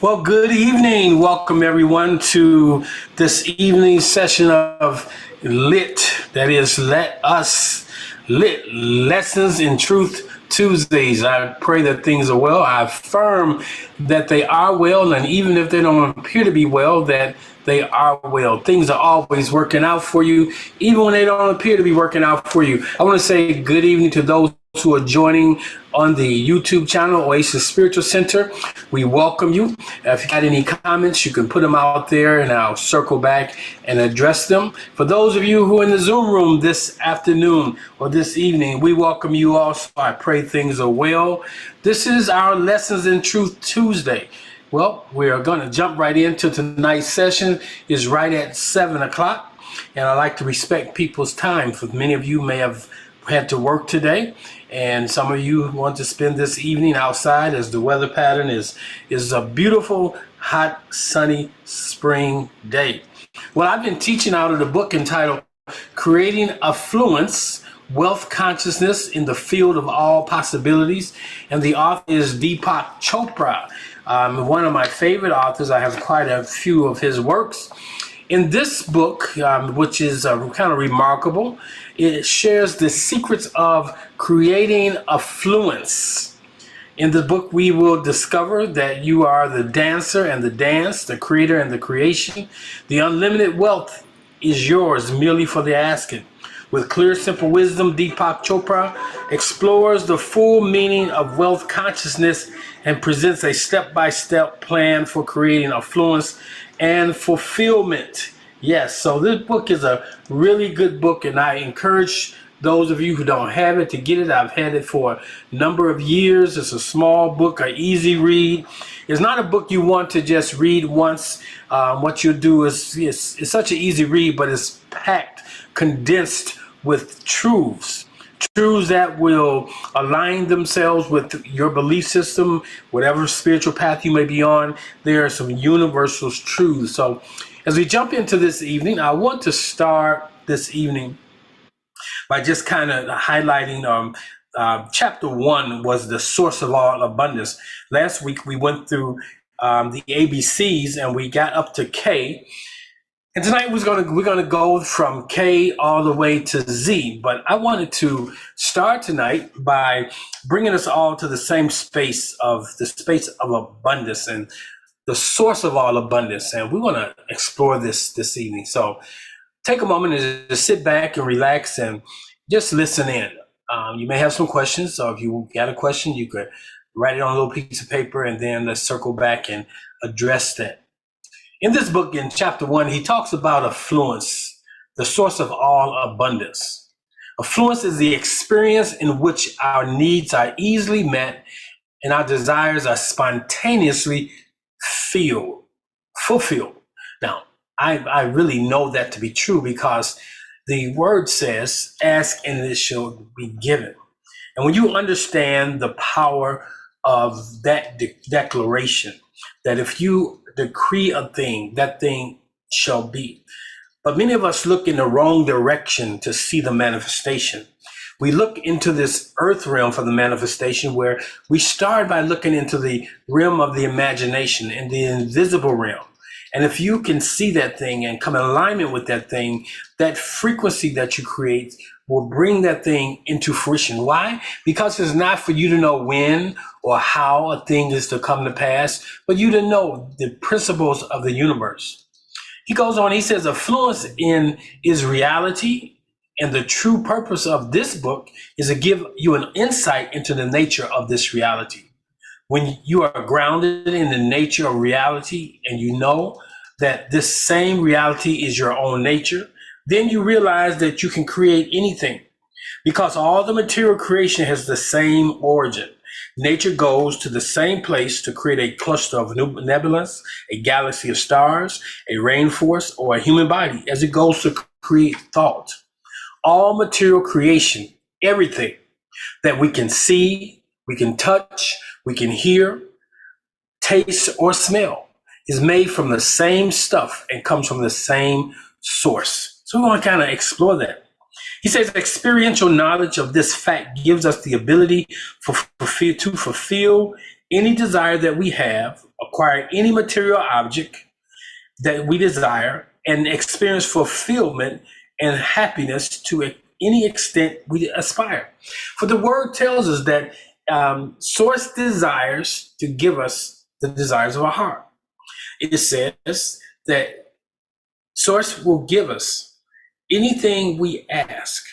Well, good evening. Welcome everyone to this evening session of LIT, that is Let Us Lit, Lessons in Truth Tuesdays. I pray that things are well. I affirm that they are well, and even if they don't appear to be well, that they are well. Things are always working out for you, even when they don't appear to be working out for you. I want to say good evening to those who are joining on the YouTube channel, Oasis Spiritual Center. We welcome you. If you got any comments, you can put them out there and I'll circle back and address them. For those of you who are in the Zoom room this afternoon or this evening, we welcome you also. I pray things are well. This is our Lessons in Truth Tuesday. Well, we are going to jump right into tonight's session. Is right at 7 o'clock. And I like to respect people's time. For many of you may have had to work today, and some of you want to spend this evening outside as the weather pattern is a beautiful, hot, sunny spring day. Well, I've been teaching out of the book entitled Creating Affluence, Wealth Consciousness in the Field of All Possibilities, and the author is Deepak Chopra. One of my favorite authors. I have quite a few of his works. In this book, which is kind of remarkable, it shares the secrets of creating affluence. In the book, we will discover that you are the dancer and the dance, the creator and the creation. The unlimited wealth is yours merely for the asking. With clear, simple wisdom, Deepak Chopra explores the full meaning of wealth consciousness and presents a step-by-step plan for creating affluence and fulfillment. Yes, so this book is a really good book, and I encourage those of you who don't have it to get it. I've had it for a number of years. It's a small book, an easy read. It's not a book you want to just read once. What you'll do is, it's such an easy read, but it's packed, condensed with truths that will align themselves with your belief system, whatever spiritual path you may be on. There are some universal truths. So as we jump into this evening, I want to start this evening by just kind of highlighting chapter 1 was the source of all abundance. Last week we went through the ABCs and we got up to K. And tonight we're gonna go from K all the way to Z, but I wanted to start tonight by bringing us all to the same space of abundance and the source of all abundance, and we want to explore this evening. So take a moment and just sit back and relax and just listen in. You may have some questions, so if you got a question, you could write it on a little piece of paper, and then let's circle back and address that. In this book, in chapter 1, he talks about affluence, the source of all abundance. Affluence is the experience in which our needs are easily met and our desires are spontaneously fulfilled. Now, I really know that to be true because the word says, ask and it shall be given. And when you understand the power of that declaration, that if you decree a thing, that thing shall be. But many of us look in the wrong direction to see the manifestation. We look into this earth realm for the manifestation, where we start by looking into the realm of the imagination and the invisible realm. And if you can see that thing and come in alignment with that thing, that frequency that you create will bring that thing into fruition. Why? Because it's not for you to know when or how a thing is to come to pass, but you to know the principles of the universe. He goes on, he says, affluence is reality. And the true purpose of this book is to give you an insight into the nature of this reality. When you are grounded in the nature of reality and you know that this same reality is your own nature, then you realize that you can create anything because all the material creation has the same origin. Nature goes to the same place to create a cluster of nebulas, a galaxy of stars, a rainforest, or a human body as it goes to create thought. All material creation, everything that we can see, we can touch, we can hear, taste, or smell is made from the same stuff and comes from the same source. So we want to kind of explore that. He says experiential knowledge of this fact gives us the ability to fulfill any desire that we have, acquire any material object that we desire, and experience fulfillment and happiness to any extent we aspire. For the word tells us that source desires to give us the desires of our heart. It says that source will give us anything we ask.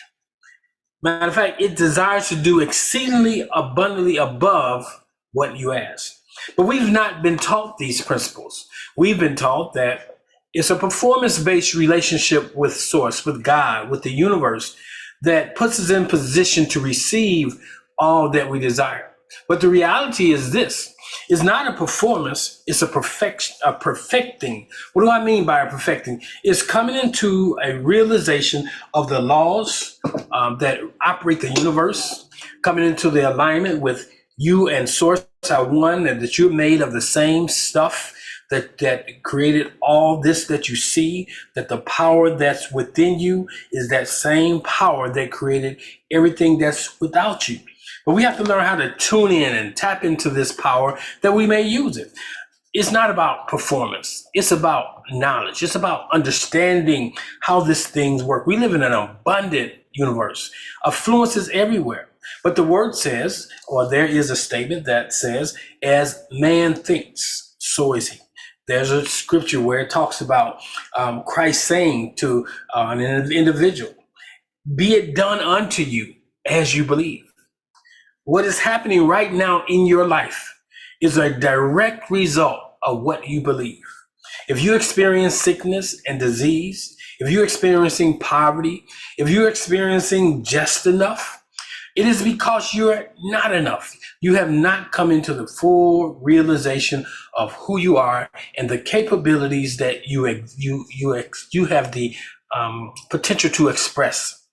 Matter of fact, it desires to do exceedingly abundantly above what you ask. But we've not been taught these principles. We've been taught that it's a performance-based relationship with source, with God, with the universe, that puts us in position to receive all that we desire. But the reality is this: it's not a performance, it's a perfecting. What do I mean by a perfecting? It's coming into a realization of the laws that operate the universe, coming into the alignment with you and source are one, and that you're made of the same stuff that created all this that you see, that the power that's within you is that same power that created everything that's without you. But we have to learn how to tune in and tap into this power that we may use it. It's not about performance. It's about knowledge. It's about understanding how these things work. We live in an abundant universe. Affluence is everywhere. But the word says, or there is a statement that says, as man thinks, so is he. There's a scripture where it talks about Christ saying to an individual, be it done unto you as you believe. What is happening right now in your life is a direct result of what you believe. If you experience sickness and disease, if you're experiencing poverty, if you're experiencing just enough, it is because you're not enough. You have not come into the full realization of who you are and the capabilities that you have the potential to express.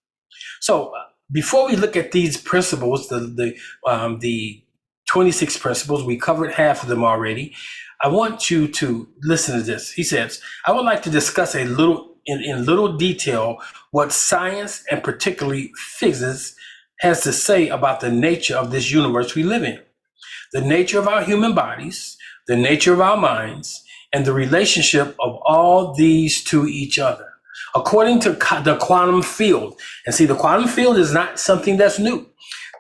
So before we look at these principles, the 26 principles, we covered half of them already. I want you to listen to this. He says, I would like to discuss in little detail what science and particularly physics has to say about the nature of this universe we live in, the nature of our human bodies, the nature of our minds, and the relationship of all these to each other. According to the quantum field, and see, the quantum field is not something that's new.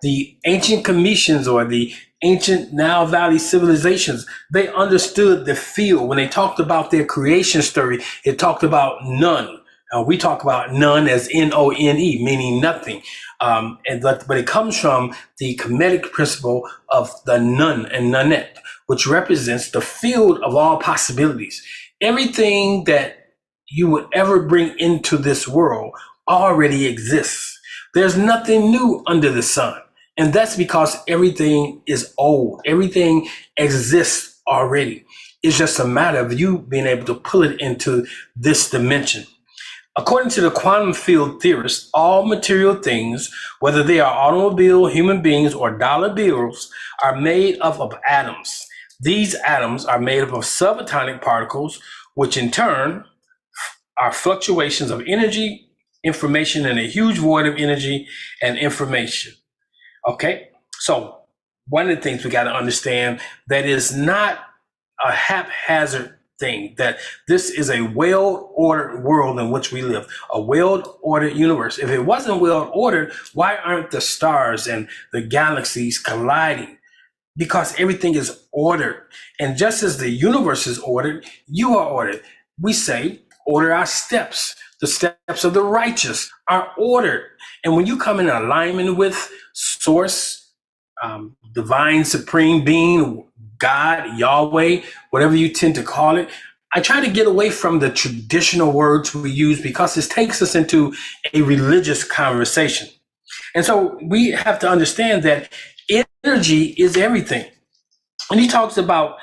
The ancient Cometians or the ancient Nile Valley civilizations, they understood the field. When they talked about their creation story, it talked about none. We talk about none as None, meaning nothing. But it comes from the Kemetic principle of the nun and nunette, which represents the field of all possibilities. Everything that you would ever bring into this world already exists. There's nothing new under the sun. And that's because everything is old. Everything exists already. It's just a matter of you being able to pull it into this dimension. According to the quantum field theorists, all material things, whether they are automobile, human beings, or dollar bills, are made up of atoms. These atoms are made up of subatomic particles, which in turn are fluctuations of energy, information, in a huge void of energy and information. Okay, so one of the things we got to understand that is not a haphazard thing, that this is a well-ordered world in which we live, a well-ordered universe. If it wasn't well-ordered, why aren't the stars and the galaxies colliding? Because everything is ordered. And just as the universe is ordered, you are ordered. We say, order our steps. The steps of the righteous are ordered. And when you come in alignment with Source, divine supreme being, God, Yahweh, whatever you tend to call it, I try to get away from the traditional words we use because it takes us into a religious conversation. And so we have to understand that energy is everything. And he talks about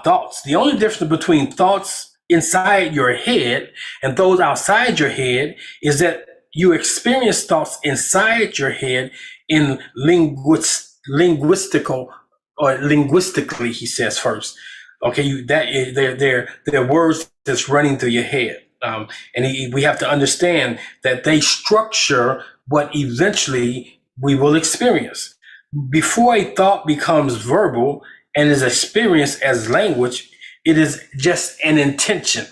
thoughts. The only difference between thoughts inside your head and those outside your head is that you experience thoughts inside your head in linguistically, he says first. Okay, they're words that's running through your head, and we have to understand that they structure what eventually we will experience. Before a thought becomes verbal and is experienced as language, it is just an intention.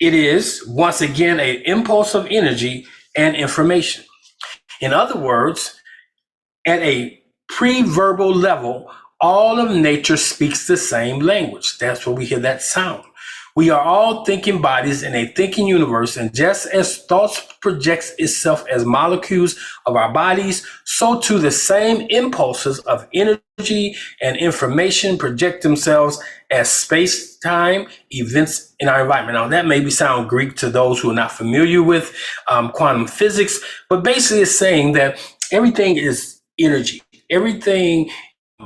It is, once again, an impulse of energy and information. In other words, at a pre-verbal level, all of nature speaks the same language. That's where we hear that sound. We are all thinking bodies in a thinking universe, and just as thoughts projects itself as molecules of our bodies, so too the same impulses of energy and information project themselves as space-time events in our environment. Now, that may sound Greek to those who are not familiar with quantum physics, but basically it's saying that everything is energy. Everything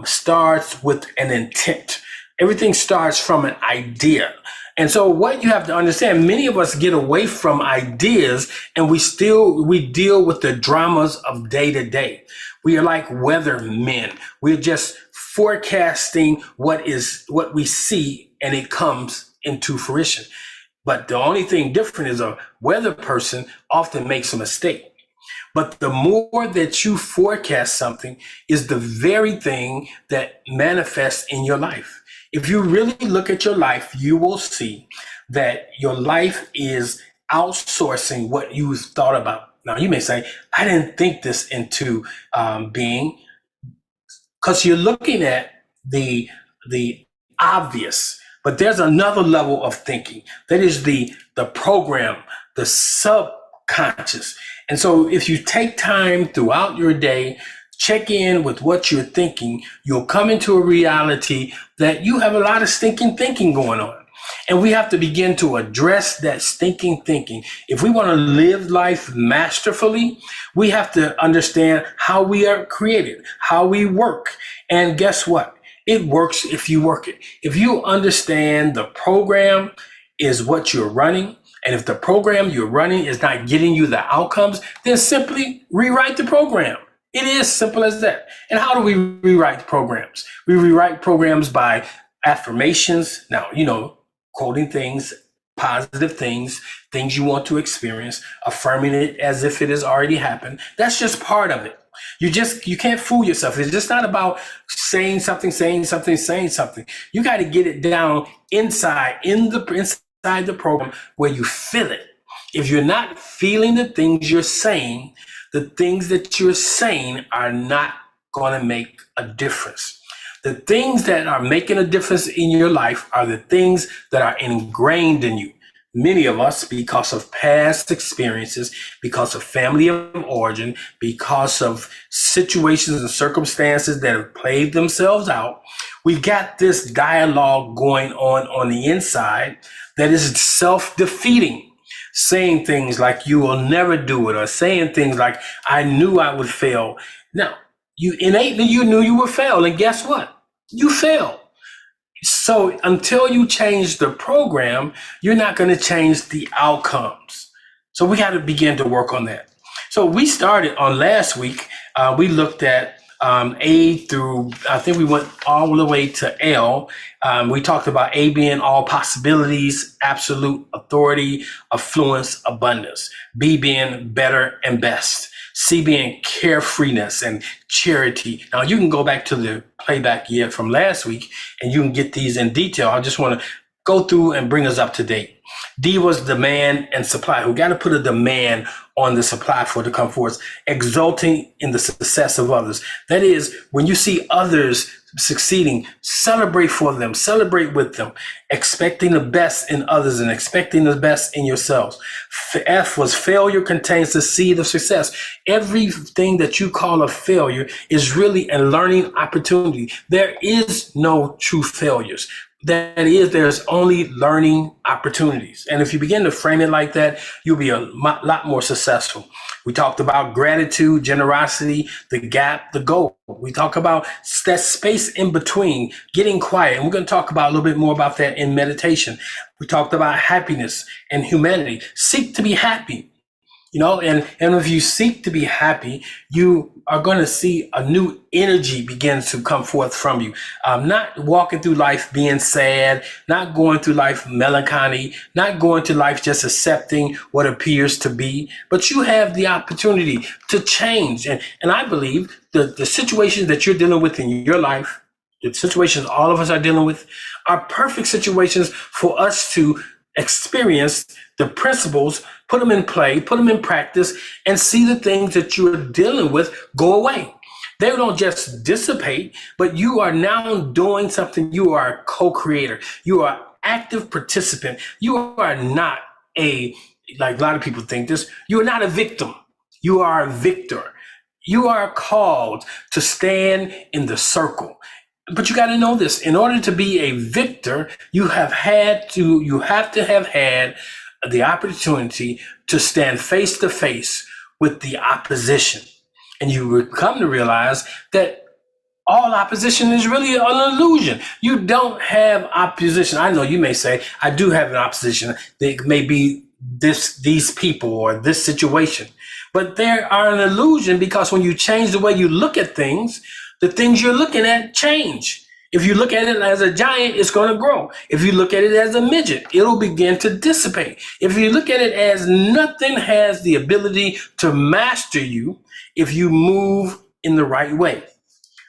starts with an intent. Everything starts from an idea. And so what you have to understand, many of us get away from ideas and we deal with the dramas of day to day. We are like weathermen. We're just forecasting what we see, and it comes into fruition. But the only thing different is a weather person often makes a mistake. But the more that you forecast something is the very thing that manifests in your life. If you really look at your life, you will see that your life is outsourcing what you thought about. Now, you may say, I didn't think this into being, because you're looking at the obvious. But there's another level of thinking. That is the program, the subconscious. And so if you take time throughout your day, check in with what you're thinking, you'll come into a reality that you have a lot of stinking thinking going on. And we have to begin to address that stinking thinking. If we want to live life masterfully, we have to understand how we are created, how we work. And guess what? It works if you work it. If you understand the program is what you're running, and if the program you're running is not getting you the outcomes, then simply rewrite the program. It is simple as that. And how do we rewrite programs? We rewrite programs by affirmations. Now, quoting things, positive things you want to experience, affirming it as if it has already happened. That's just part of it. You can't fool yourself. It's just not about saying something. You got to get it down inside the program where you feel it. If you're not feeling the things you're saying, the things that you're saying are not going to make a difference. The things that are making a difference in your life are the things that are ingrained in you. Many of us, because of past experiences, because of family of origin, because of situations and circumstances that have played themselves out, we've got this dialogue going on the inside that is self-defeating, saying things like you will never do it, or saying things like I knew I would fail. Now, you innately you knew you would fail, and guess what? You failed. So until you change the program, you're not going to change the outcomes. So we got to begin to work on that. So we started on last week. We looked at A through, I think we went all the way to L. We talked about A being all possibilities, absolute authority, affluence, abundance. B being better and best. C being carefreeness and charity. Now you can go back to the playback yet from last week and you can get these in detail. I just want to go through and bring us up to date. D was demand and supply. We got to put a demand on the supply for it to come forth, exulting in the success of others. That is, when you see others succeeding, celebrate for them, celebrate with them, expecting the best in others and expecting the best in yourselves. F was failure contains the seed of success. Everything that you call a failure is really a learning opportunity. There is no true failures. That is, there's only learning opportunities. And if you begin to frame it like that, you'll be a lot more successful. We talked about gratitude, generosity, the gap, the goal. We talk about that space in between, getting quiet. And we're going to talk about a little bit more about that in meditation. We talked about happiness and humanity. Seek to be happy. And if you seek to be happy, you are going to see a new energy begin to come forth from you. Not walking through life being sad, not going through life melancholy, not going through life just accepting what appears to be, but you have the opportunity to change. And I believe the situations that you're dealing with in your life, the situations all of us are dealing with, are perfect situations for us to experience the principles, put them in play, put them in practice, and see the things that you're dealing with go away. They don't just dissipate, but you are now doing something. You are a co-creator. You are an active participant. You are not like a lot of people think this, you are not a victim. You are a victor. You are called to stand in the circle. But you got to know this. In order to be a victor, you have to have had the opportunity to stand face to face with the opposition. And you would come to realize that all opposition is really an illusion. You don't have opposition. I know you may say, I do have an opposition. They may be these people or this situation. But there are an illusion, because when you change the way you look at things, the things you're looking at change. If you look at it as a giant, it's going to grow. If you look at it as a midget, it'll begin to dissipate. If you look at it as nothing has the ability to master you if you move in the right way.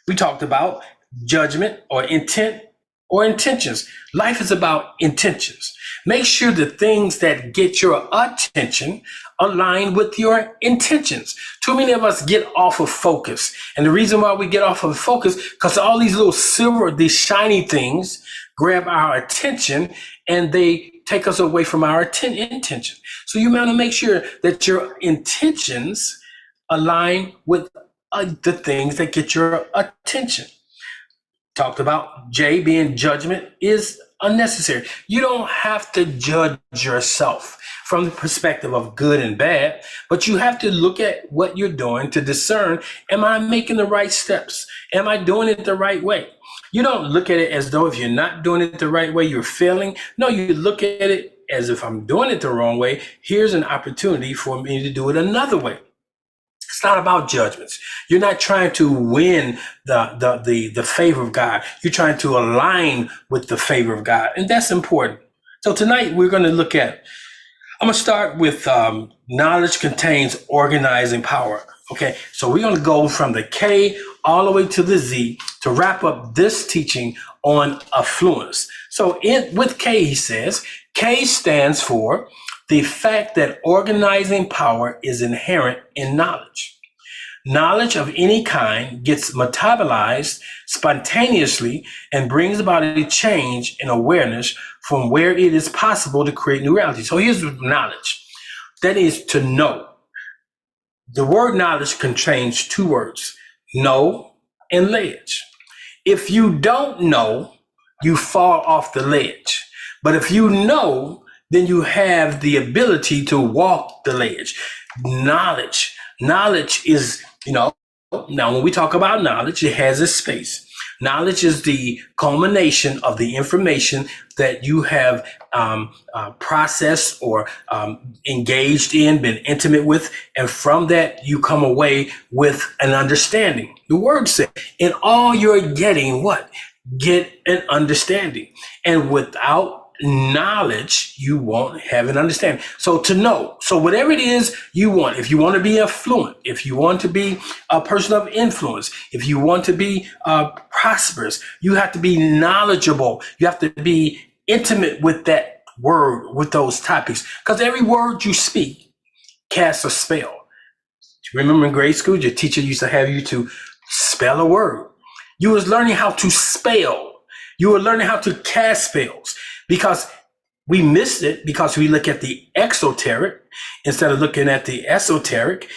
We talked about judgment or intent or intentions. Life is about intentions. Make sure the things that get your attention align with your intentions. Too many of us get off of focus. And the reason why we get off of focus, because all these little these shiny things grab our attention and they take us away from our intention. So you want to make sure that your intentions align with the things that get your attention. Talked about J being judgment is unnecessary. You don't have to judge yourself from the perspective of good and bad, but you have to look at what you're doing to discern, am I making the right steps? Am I doing it the right way? You don't look at it as though if you're not doing it the right way, you're failing. No, you look at it as if I'm doing it the wrong way. Here's an opportunity for me to do it another way. It's not about judgments. You're not trying to win the favor of God. You're trying to align with the favor of God. And that's important. So tonight we're going to look at, I'm going to start with knowledge contains organizing power. Okay, so we're going to go from the K all the way to the Z to wrap up this teaching on affluence. So with K, he says, K stands for the fact that organizing power is inherent in knowledge. Knowledge of any kind gets metabolized spontaneously and brings about a change in awareness from where it is possible to create new reality. So here's knowledge. That is to know. The word knowledge contains two words, know and ledge. If you don't know, you fall off the ledge. But if you know, then you have the ability to walk the ledge. Knowledge is, now when we talk about knowledge, it has a space. Knowledge is the culmination of the information that you have processed or engaged in, been intimate with, and from that you come away with an understanding. The word says, in all you're getting, what? Get an understanding. And without knowledge, you won't have an understanding. So to know, so whatever it is you want, if you want to be affluent, if you want to be a person of influence, if you want to be prosperous, you have to be knowledgeable. You have to be intimate with that word, with those topics, because every word you speak casts a spell. Do you remember in grade school, your teacher used to have you to spell a word? You was learning how to spell. You were learning how to cast spells. Because we missed it because we look at the exoteric instead of looking at the esoteric.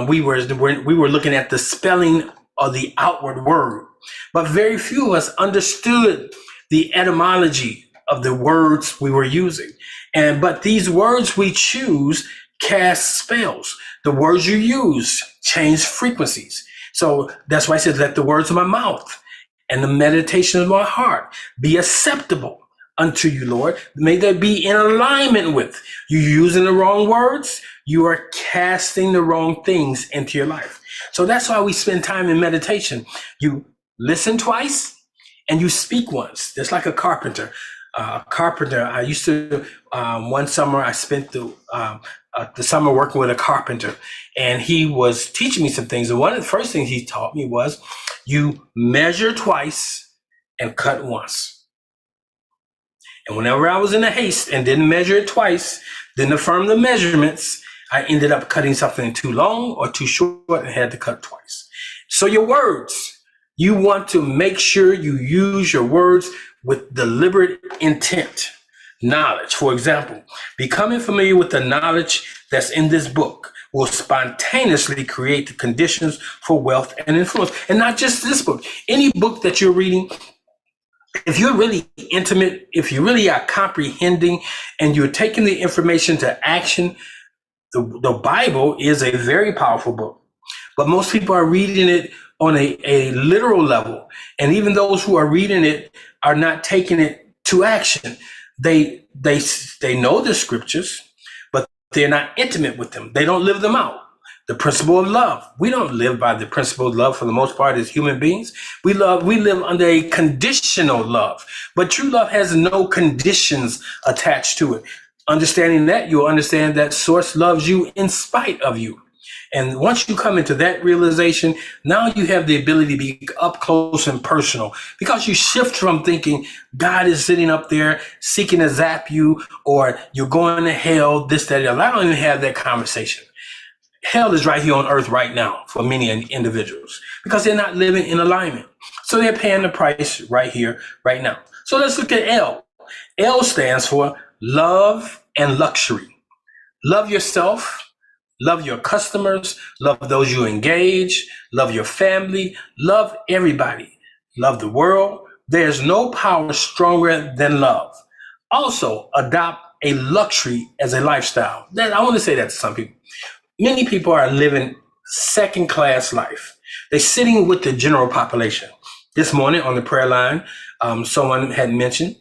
We were looking at the spelling of the outward word. But very few of us understood the etymology of the words we were using. But these words we choose cast spells. The words you use change frequencies. So that's why I said, let the words of my mouth and the meditation of my heart be acceptable unto you, Lord. May they be in alignment with you. Using the wrong words, you are casting the wrong things into your life. So that's why we spend time in meditation. You listen twice and you speak once. Just like a carpenter. I used to, one summer I spent the summer working with a carpenter, and he was teaching me some things. And one of the first things he taught me was you measure twice and cut once. And whenever I was in a haste and didn't measure it twice, didn't affirm the measurements, I ended up cutting something too long or too short and had to cut twice. So your words, you want to make sure you use your words with deliberate intent. Knowledge, for example, becoming familiar with the knowledge that's in this book will spontaneously create the conditions for wealth and influence. And not just this book, any book that you're reading. If you're really intimate, if you really are comprehending and you're taking the information to action, the Bible is a very powerful book. But most people are reading it on a literal level. And even those who are reading it are not taking it to action. They know the scriptures, but they're not intimate with them. They don't live them out. The principle of love. We don't live by the principle of love for the most part as human beings. We live under a conditional love, but true love has no conditions attached to it. Understanding that, you'll understand that source loves you in spite of you. And once you come into that realization, now you have the ability to be up close and personal, because you shift from thinking God is sitting up there seeking to zap you, or you're going to hell, this, that, and I don't even have that conversation. Hell is right here on earth right now for many individuals because they're not living in alignment. So they're paying the price right here, right now. So let's look at L. L stands for love and luxury. Love yourself, love your customers, love those you engage, love your family, love everybody, love the world. There's no power stronger than love. Also, adopt a luxury as a lifestyle. I want to say that to some people. Many people are living second-class life. They're sitting with the general population. This morning on the prayer line, someone had mentioned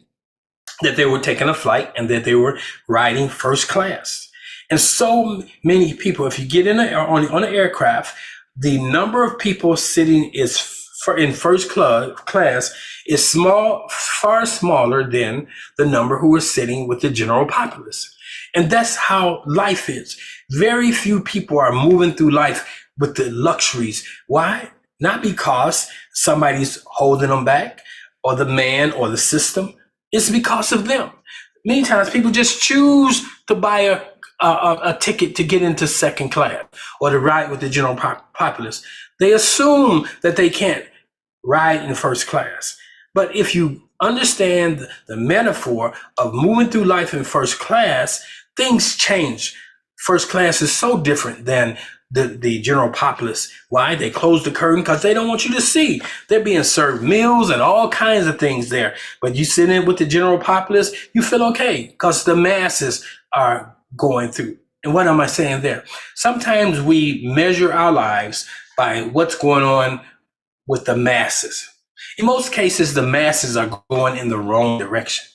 that they were taking a flight and that they were riding first class. And so many people, if you get on an aircraft, the number of people sitting in first class is far smaller than the number who are sitting with the general populace. And that's how life is. Very few people are moving through life with the luxuries. Why? Not because somebody's holding them back or the man or the system. It's because of them. Many times people just choose to buy a ticket to get into second class or to ride with the general populace. They assume that they can't ride in first class. But if you understand the metaphor of moving through life in first class, things change. First class is so different than the general populace. Why? They close the curtain because they don't want you to see. They're being served meals and all kinds of things there. But you sit in with the general populace, you feel okay because the masses are going through. And what am I saying there? Sometimes we measure our lives by what's going on with the masses. In most cases, the masses are going in the wrong direction.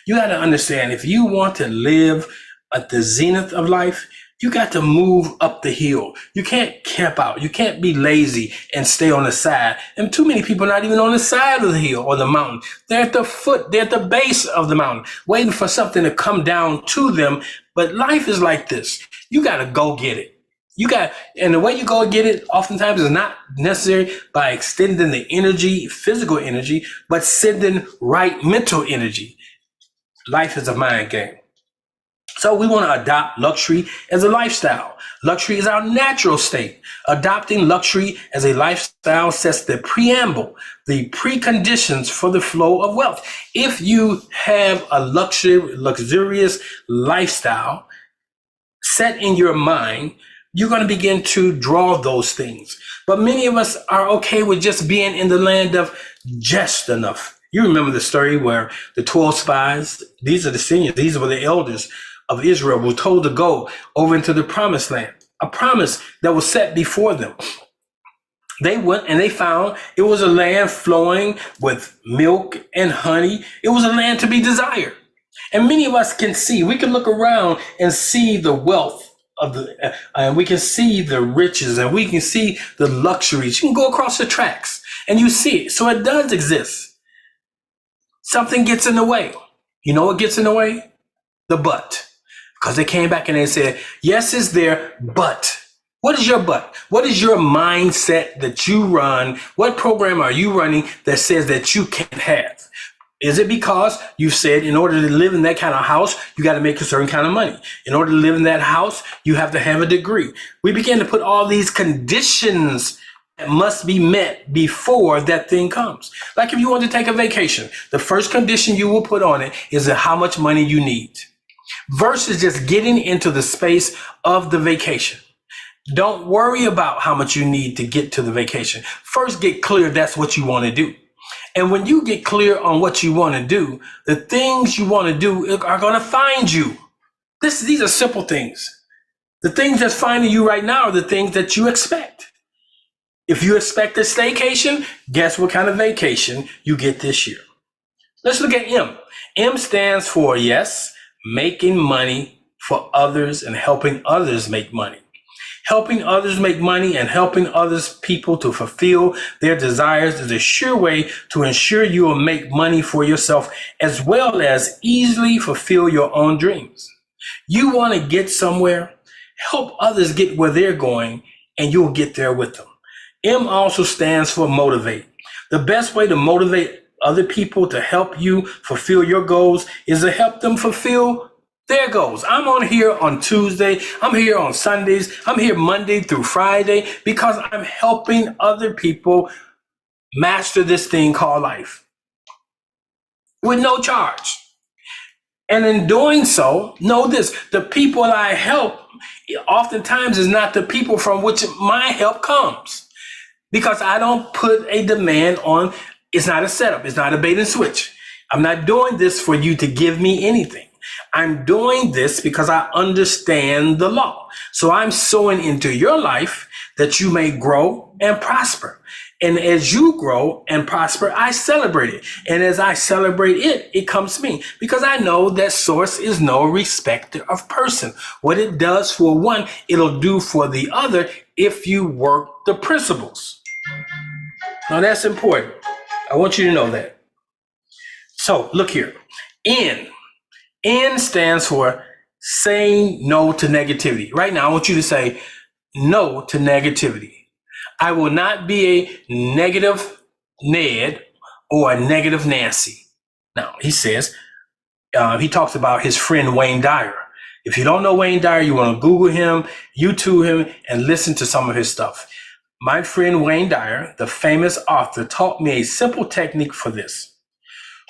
You got to understand, if you want to live at the zenith of life, you got to move up the hill. You can't camp out. You can't be lazy and stay on the side. And too many people are not even on the side of the hill or the mountain. They're at the foot. They're at the base of the mountain, waiting for something to come down to them. But life is like this. You got to go get it. And the way you go get it oftentimes is not necessary by extending the energy, physical energy, but sending right mental energy. Life is a mind game. So we want to adopt luxury as a lifestyle. Luxury is our natural state. Adopting luxury as a lifestyle sets the preamble, the preconditions for the flow of wealth. If you have a luxurious lifestyle set in your mind, you're going to begin to draw those things. But many of us are okay with just being in the land of just enough. You remember the story where the 12 spies, these are the seniors, these were the elders of Israel, were told to go over into the promised land, a promise that was set before them. They went and they found it was a land flowing with milk and honey. It was a land to be desired. And many of us can see, we can look around and see the wealth of and we can see the riches and we can see the luxuries. You can go across the tracks and you see it. So it does exist. Something gets in the way. You know what gets in the way? The but. Because they came back and they said, yes, it's there, but. What is your but? What is your mindset that you run? What program are you running that says that you can't have? Is it because you've said in order to live in that kind of house, you got to make a certain kind of money? In order to live in that house, you have to have a degree. We begin to put all these conditions that must be met before that thing comes. Like if you want to take a vacation, the first condition you will put on it is how much money you need versus just getting into the space of the vacation. Don't worry about how much you need to get to the vacation. First, get clear that's what you want to do. And when you get clear on what you want to do, the things you want to do are going to find you. These are simple things. The things that's finding you right now are the things that you expect. If you expect a staycation, guess what kind of vacation you get this year? Let's look at M. M stands for, yes, making money for others and helping others make money. Helping others make money and helping others people to fulfill their desires is a sure way to ensure you will make money for yourself as well as easily fulfill your own dreams. You want to get somewhere, help others get where they're going, and you'll get there with them. M also stands for motivate. The best way to motivate other people to help you fulfill your goals is to help them fulfill their goals. I'm on here on Tuesday. I'm here on Sundays. I'm here Monday through Friday because I'm helping other people master this thing called life with no charge. And in doing so, know this, the people I help oftentimes is not the people from which my help comes because I don't put a demand on. It's not a setup. It's not a bait and switch. I'm not doing this for you to give me anything. I'm doing this because I understand the law. So I'm sowing into your life that you may grow and prosper. And as you grow and prosper, I celebrate it. And as I celebrate it, it comes to me because I know that source is no respecter of person. What it does for one, it'll do for the other if you work the principles. Now that's important. I want you to know that. So look here. N stands for saying no to negativity. Right now, I want you to say no to negativity. I will not be a negative Ned or a negative Nancy. Now, he says, he talks about his friend Wayne Dyer. If you don't know Wayne Dyer, you want to Google him, YouTube him, and listen to some of his stuff. My friend Wayne Dyer, the famous author, taught me a simple technique for this.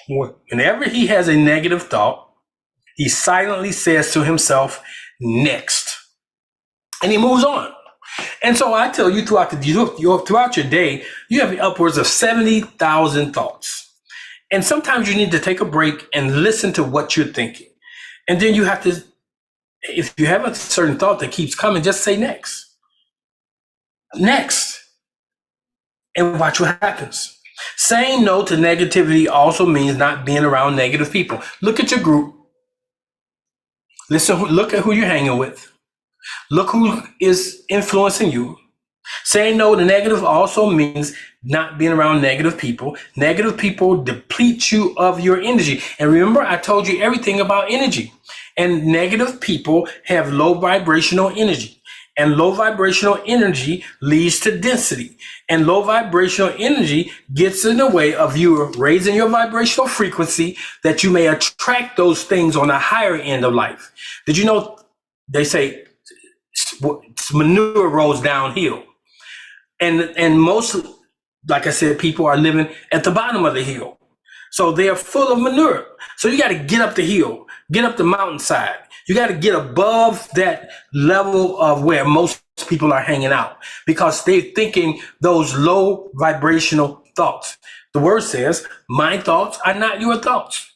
Whenever he has a negative thought, he silently says to himself, next. And he moves on. And so I tell you, throughout your day, you have upwards of 70,000 thoughts. And sometimes you need to take a break and listen to what you're thinking. And then you have to, if you have a certain thought that keeps coming, just say next. Next. And watch what happens. Saying no to negativity also means not being around negative people. Look at your group. Look at who you're hanging with. Look who is influencing you. Saying no to negative also means not being around negative people. Negative people deplete you of your energy. And remember, I told you everything about energy. And negative people have low vibrational energy. And low vibrational energy leads to density. And low vibrational energy gets in the way of you raising your vibrational frequency that you may attract those things on a higher end of life. Did you know they say manure rolls downhill? And most, like I said, people are living at the bottom of the hill. So they are full of manure. So you got to get up the hill, get up the mountainside. You got to get above that level of where most people are hanging out because they're thinking those low vibrational thoughts. The word says, my thoughts are not your thoughts.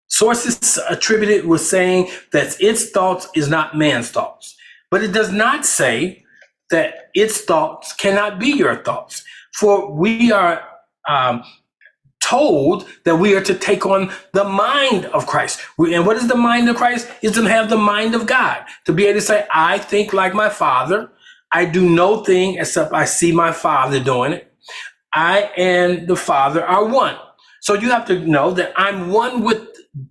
Sources attributed with saying that its thoughts is not man's thoughts. But it does not say that its thoughts cannot be your thoughts. For we are told that we are to take on the mind of Christ. And what is the mind of Christ? Is to have the mind of God, to be able to say, I think like my Father. I do no thing except I see my Father doing it. I and the Father are one. So you have to know that I'm one with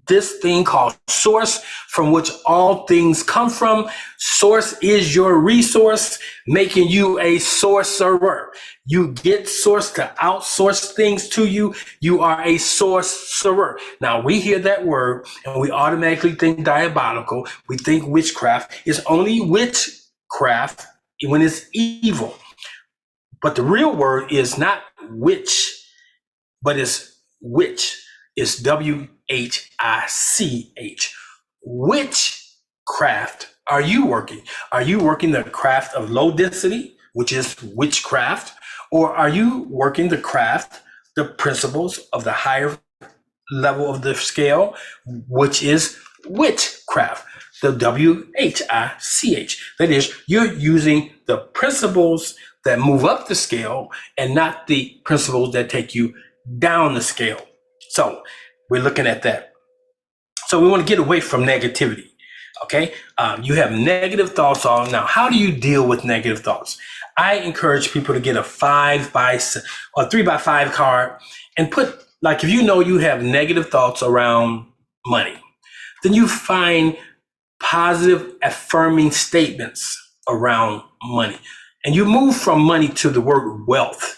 this thing called source, from which all things come from. Source is your resource, making you a sorcerer. You get source to outsource things to you. You are a sorcerer. Now we hear that word and we automatically think diabolical. We think witchcraft. It's only witchcraft when it's evil. But the real word is not witch, but it's witch. It's WHICH. Which craft are you working? Are you working the craft of low density, which is witchcraft, or are you working the craft, the principles of the higher level of the scale, which is witchcraft, the WHICH? That is, you're using the principles that move up the scale and not the principles that take you down the scale. So we're looking at that. So we want to get away from negativity. Okay. You have negative thoughts all now. How do you deal with negative thoughts? I encourage people to get a 5x or 3x5 card and put, like, if you know you have negative thoughts around money, then you find positive affirming statements around money. And you move from money to the word wealth.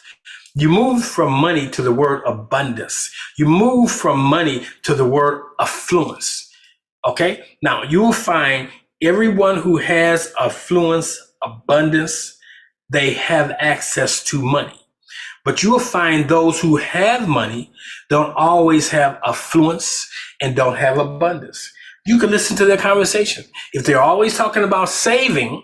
You move from money to the word abundance. You move from money to the word affluence. Okay? Now, you will find everyone who has affluence, abundance, they have access to money. But you will find those who have money don't always have affluence and don't have abundance. You can listen to their conversation. If they're always talking about saving,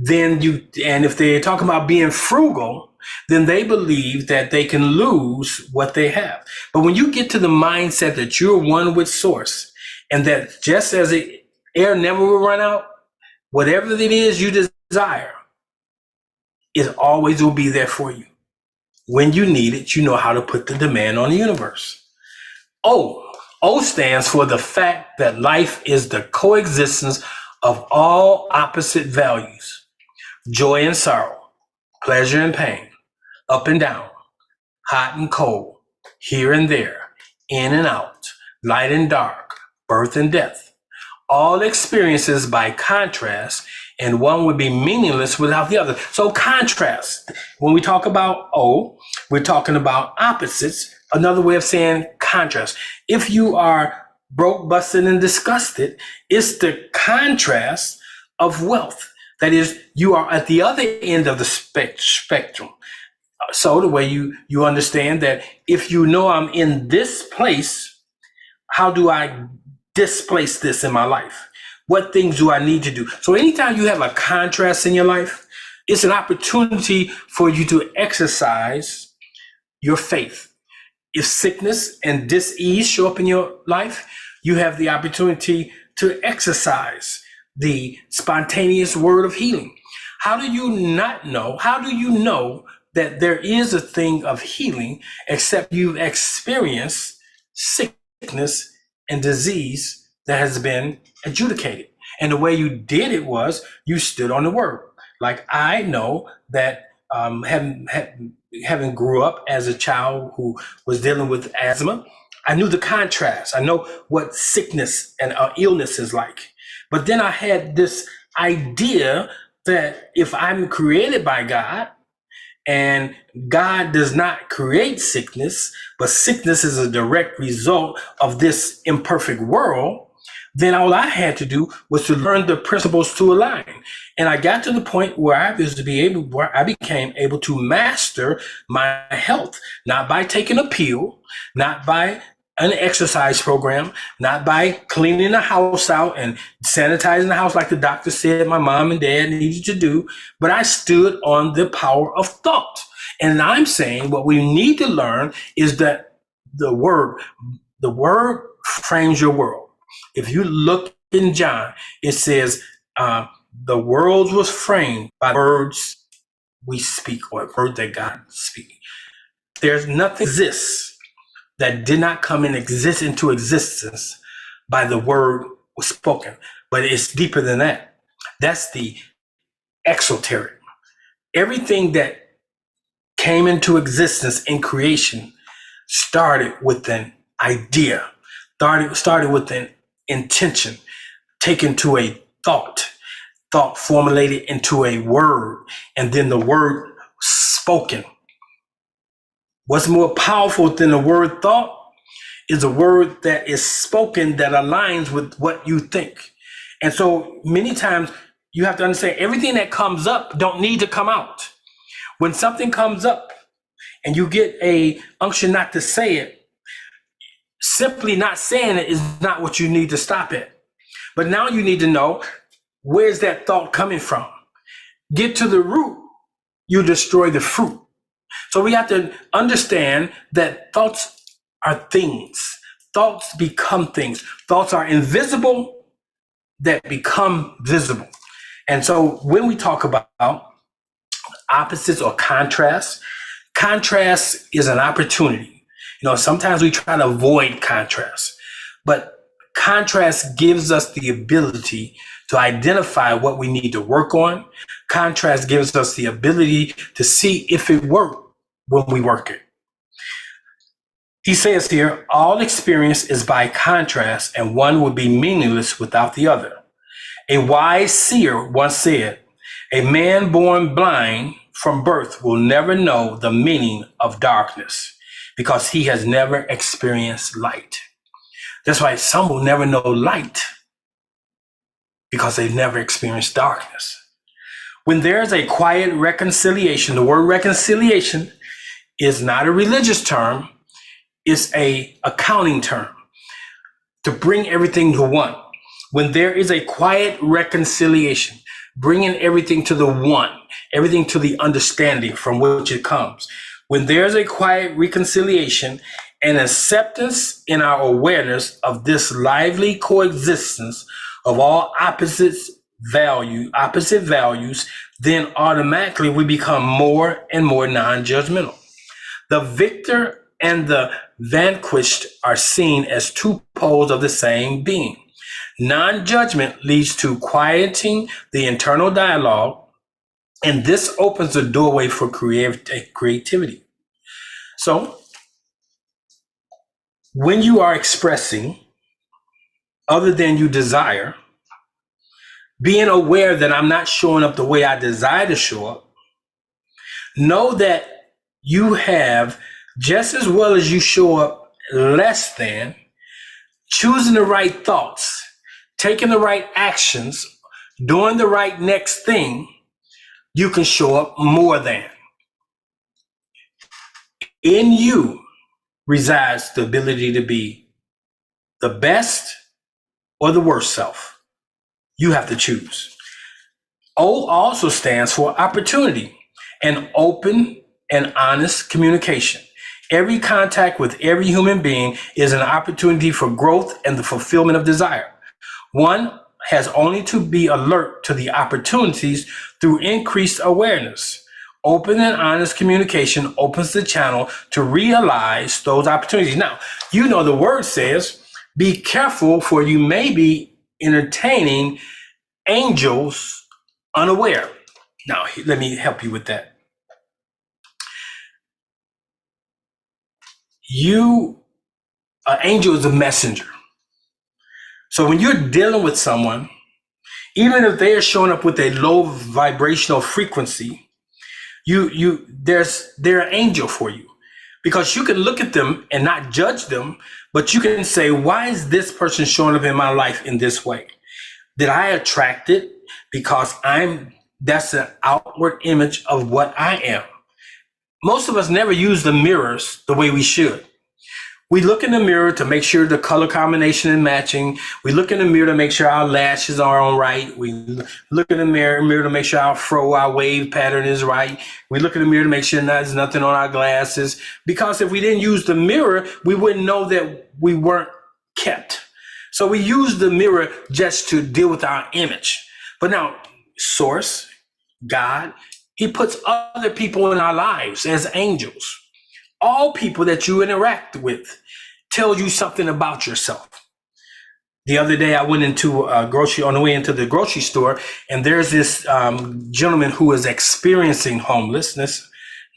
and if they're talking about being frugal, then they believe that they can lose what they have. But when you get to the mindset that you're one with source, and that just as the air never will run out, whatever it is you desire, it always will be there for you. When you need it, you know how to put the demand on the universe. O stands for the fact that life is the coexistence of all opposite values: joy and sorrow, pleasure and pain, up and down, hot and cold, here and there, in and out, light and dark, birth and death. All experiences by contrast, and one would be meaningless without the other. So contrast, when we talk about O, we're talking about opposites. Another way of saying contrast. If you are broke, busted, and disgusted. It's the contrast of wealth. That is, you are at the other end of the spectrum. So the way you understand that if you know I'm in this place, how do I displace this in my life? What things do I need to do? So anytime you have a contrast in your life, it's an opportunity for you to exercise your faith. If sickness and dis-ease show up in your life, you have the opportunity to exercise the spontaneous word of healing. How do you not know? How do you know that there is a thing of healing except you've experienced sickness and disease that has been adjudicated? And the way you did it was you stood on the word. Like I know that having grew up as a child who was dealing with asthma, I knew the contrast. I know what sickness and illness is like. But then I had this idea that if I'm created by God, and God does not create sickness, but sickness is a direct result of this imperfect world, then all I had to do was to learn the principles to align. And I got to the point where I became able to master my health, not by taking a pill, not by an exercise program, not by cleaning the house out and sanitizing the house like the doctor said my mom and dad needed to do, but I stood on the power of thought. And I'm saying what we need to learn is that the word frames your world. If you look in John, it says the world was framed by words we speak, or a word that God speaks. There's nothing exists that did not come and exist into existence by the word was spoken. But it's deeper than that. That's the exoteric. Everything that came into existence in creation started with an idea, started with an intention, taken to a thought formulated into a word, and then the word spoken. What's more powerful than the word thought is a word that is spoken that aligns with what you think. And so many times you have to understand everything that comes up don't need to come out. When something comes up and you get a unction not to say it, simply not saying it is not what you need to stop it. But now you need to know, where's that thought coming from? Get to the root, you destroy the fruit. So we have to understand that thoughts are things. Thoughts become things. Thoughts are invisible that become visible. And so when we talk about opposites or contrast is an opportunity. Sometimes we try to avoid contrast, but contrast gives us the ability to identify what we need to work on. Contrast gives us the ability to see if it worked when we work it. He says here, all experience is by contrast, and one would be meaningless without the other. A wise seer once said, a man born blind from birth will never know the meaning of darkness because he has never experienced light. That's why some will never know light because they've never experienced darkness. When there's a quiet reconciliation, the word reconciliation is not a religious term, it's a accounting term to bring everything to one. When there is a quiet reconciliation, bringing everything to the one, everything to the understanding from which it comes. When there's a quiet reconciliation and acceptance in our awareness of this lively coexistence of all opposite values, then automatically we become more and more non-judgmental. The victor and the vanquished are seen as two poles of the same being. Non-judgment leads to quieting the internal dialogue, and this opens the doorway for creativity. So, when you are expressing other than you desire, being aware that I'm not showing up the way I desire to show up, know that you have, just as well as you show up less than, choosing the right thoughts, taking the right actions, doing the right next thing, you can show up more than. In you resides the ability to be the best or the worst self. You have to choose. O also stands for opportunity and open and honest communication. Every contact with every human being is an opportunity for growth and the fulfillment of desire. One has only to be alert to the opportunities through increased awareness. Open and honest communication opens the channel to realize those opportunities. Now, you know the word says, be careful, for you may be entertaining angels unaware. Now, let me help you with that. An angel is a messenger. So when you're dealing with someone, even if they are showing up with a low vibrational frequency, they're an angel for you, because you can look at them and not judge them, but you can say, why is this person showing up in my life in this way? Did I attract it because that's an outward image of what I am? Most of us never use the mirrors the way we should. We look in the mirror to make sure the color combination is matching. We look in the mirror to make sure our lashes are on right. We look in the mirror to make sure our wave pattern is right. We look in the mirror to make sure there's nothing on our glasses. Because if we didn't use the mirror, we wouldn't know that we weren't kept. So we use the mirror just to deal with our image. But now, Source, God, he puts other people in our lives as angels. All people that you interact with tell you something about yourself. The other day, I went on the way into the grocery store, and there's this gentleman who is experiencing homelessness.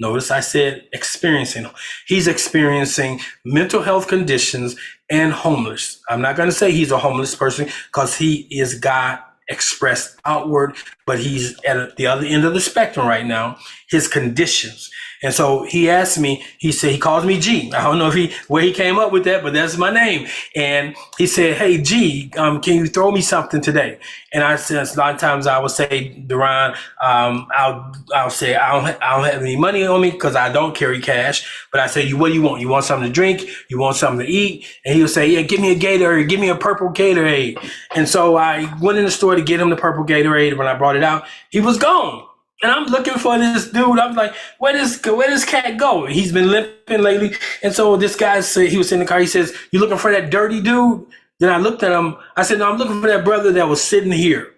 Notice I said experiencing. He's experiencing mental health conditions and homeless. I'm not going to say he's a homeless person, because he is God expressed outward, but he's at the other end of the spectrum right now, his conditions. And so he asked me, he said, he calls me G. I don't know where he came up with that, but that's my name. And he said, hey, G, can you throw me something today? And I said, a lot of times I would say, Duran, I'll say, I don't have any money on me because I don't carry cash. But I say, what do you want? You want something to drink? You want something to eat? And he'll say, yeah, give me a Gatorade, give me a purple Gatorade. And so I went in the store to get him the purple Gatorade. When I brought it out, he was gone. And I'm looking for this dude. I'm like, where does cat go? He's been limping lately. And so this guy said, he was in the car. He says, you looking for that dirty dude? Then I looked at him. I said, no, I'm looking for that brother that was sitting here.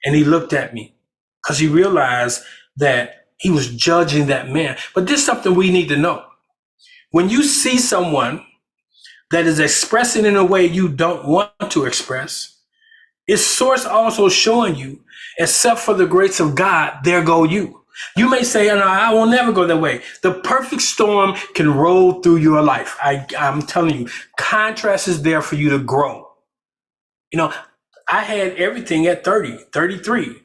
And he looked at me because he realized that he was judging that man. But this is something we need to know. When you see someone that is expressing in a way you don't want to express, is Source also showing you, except for the grace of God, there go you. You may say, no, I will never go that way. The perfect storm can roll through your life. I'm telling you, contrast is there for you to grow. You know, I had everything at 30, 33,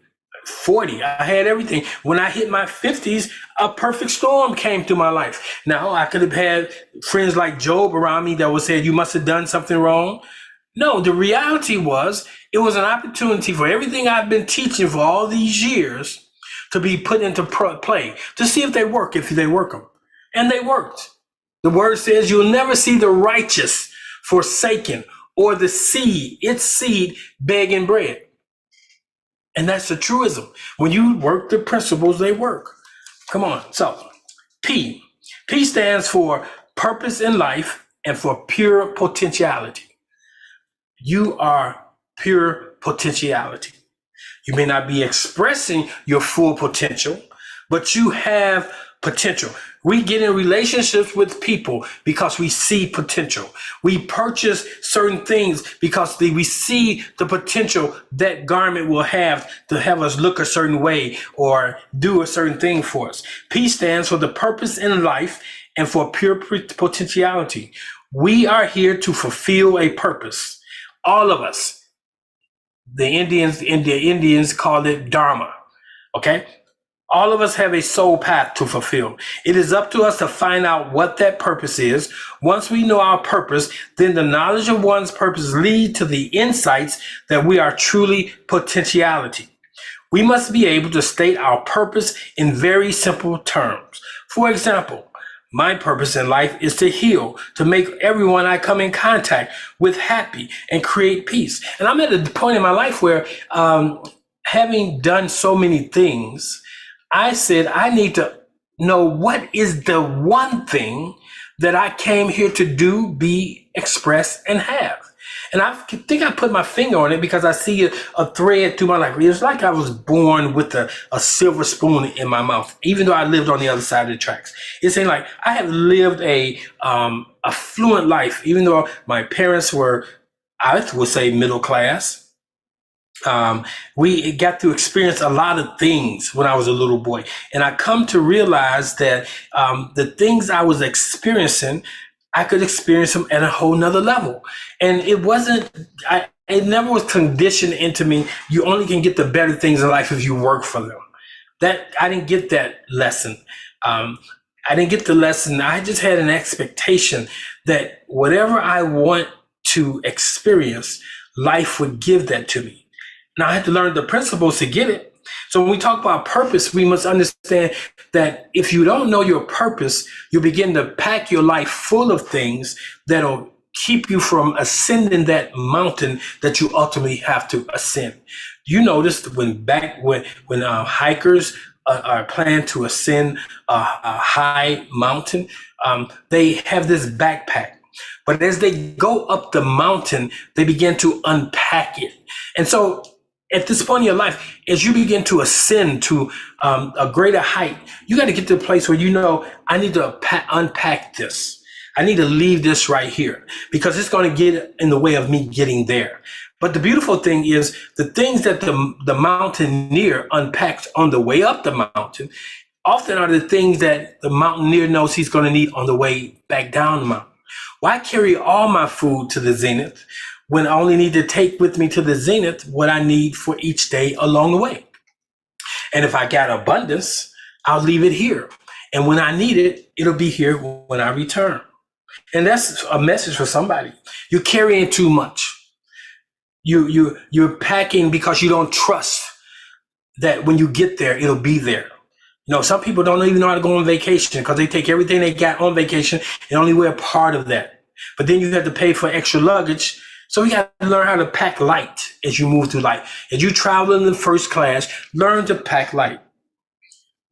40. I had everything. When I hit my 50s, a perfect storm came through my life. Now, I could have had friends like Job around me that would say, you must have done something wrong. No, the reality was, it was an opportunity for everything I've been teaching for all these years to be put into play, to see if they work them. And they worked. The word says you'll never see the righteous forsaken or its seed begging bread. And that's the truism. When you work the principles, they work. Come on. So P stands for purpose in life and for pure potentiality. You are pure potentiality. You may not be expressing your full potential, but you have potential. We get in relationships with people because we see potential. We purchase certain things because we see the potential that garment will have to have us look a certain way or do a certain thing for us. P stands for the purpose in life and for pure potentiality. We are here to fulfill a purpose. All of us. The Indians call it Dharma. Okay? All of us have a soul path to fulfill. It is up to us to find out what that purpose is. Once we know our purpose, then the knowledge of one's purpose lead to the insights that we are truly potentiality. We must be able to state our purpose in very simple terms. For example, my purpose in life is to heal, to make everyone I come in contact with happy and create peace. And I'm at a point in my life where, having done so many things, I said, I need to know what is the one thing that I came here to do, be, express, and have. And I think I put my finger on it because I see a thread through my life. It's like I was born with a silver spoon in my mouth, even though I lived on the other side of the tracks. It's saying like I have lived a affluent life, even though my parents were, I would say, middle class. We got to experience a lot of things when I was a little boy. And I come to realize that the things I was experiencing, I could experience them at a whole nother level. And it wasn't, it never was conditioned into me. You only can get the better things in life if you work for them. That I didn't get that lesson. I didn't get the lesson. I just had an expectation that whatever I want to experience, life would give that to me. Now I had to learn the principles to get it. So when we talk about purpose, we must understand that if you don't know your purpose, you begin to pack your life full of things that'll keep you from ascending that mountain that you ultimately have to ascend. You noticed when hikers are planning to ascend a high mountain, they have this backpack. But as they go up the mountain, they begin to unpack it. And so at this point in your life, as you begin to ascend to a greater height, you got to get to a place where you know, I need to unpack this. I need to leave this right here because it's going to get in the way of me getting there. But the beautiful thing is the things that the mountaineer unpacks on the way up the mountain often are the things that the mountaineer knows he's going to need on the way back down the mountain. Why carry all my food to the zenith when I only need to take with me to the zenith what I need for each day along the way? And if I got abundance, I'll leave it here. And when I need it, it'll be here when I return. And that's a message for somebody. You're carrying too much. You're packing because you don't trust that when you get there, it'll be there. You know, some people don't even know how to go on vacation because they take everything they got on vacation and only wear part of that. But then you have to pay for extra luggage. So you got to learn how to pack light as you move through life. As you travel in the first class, learn to pack light.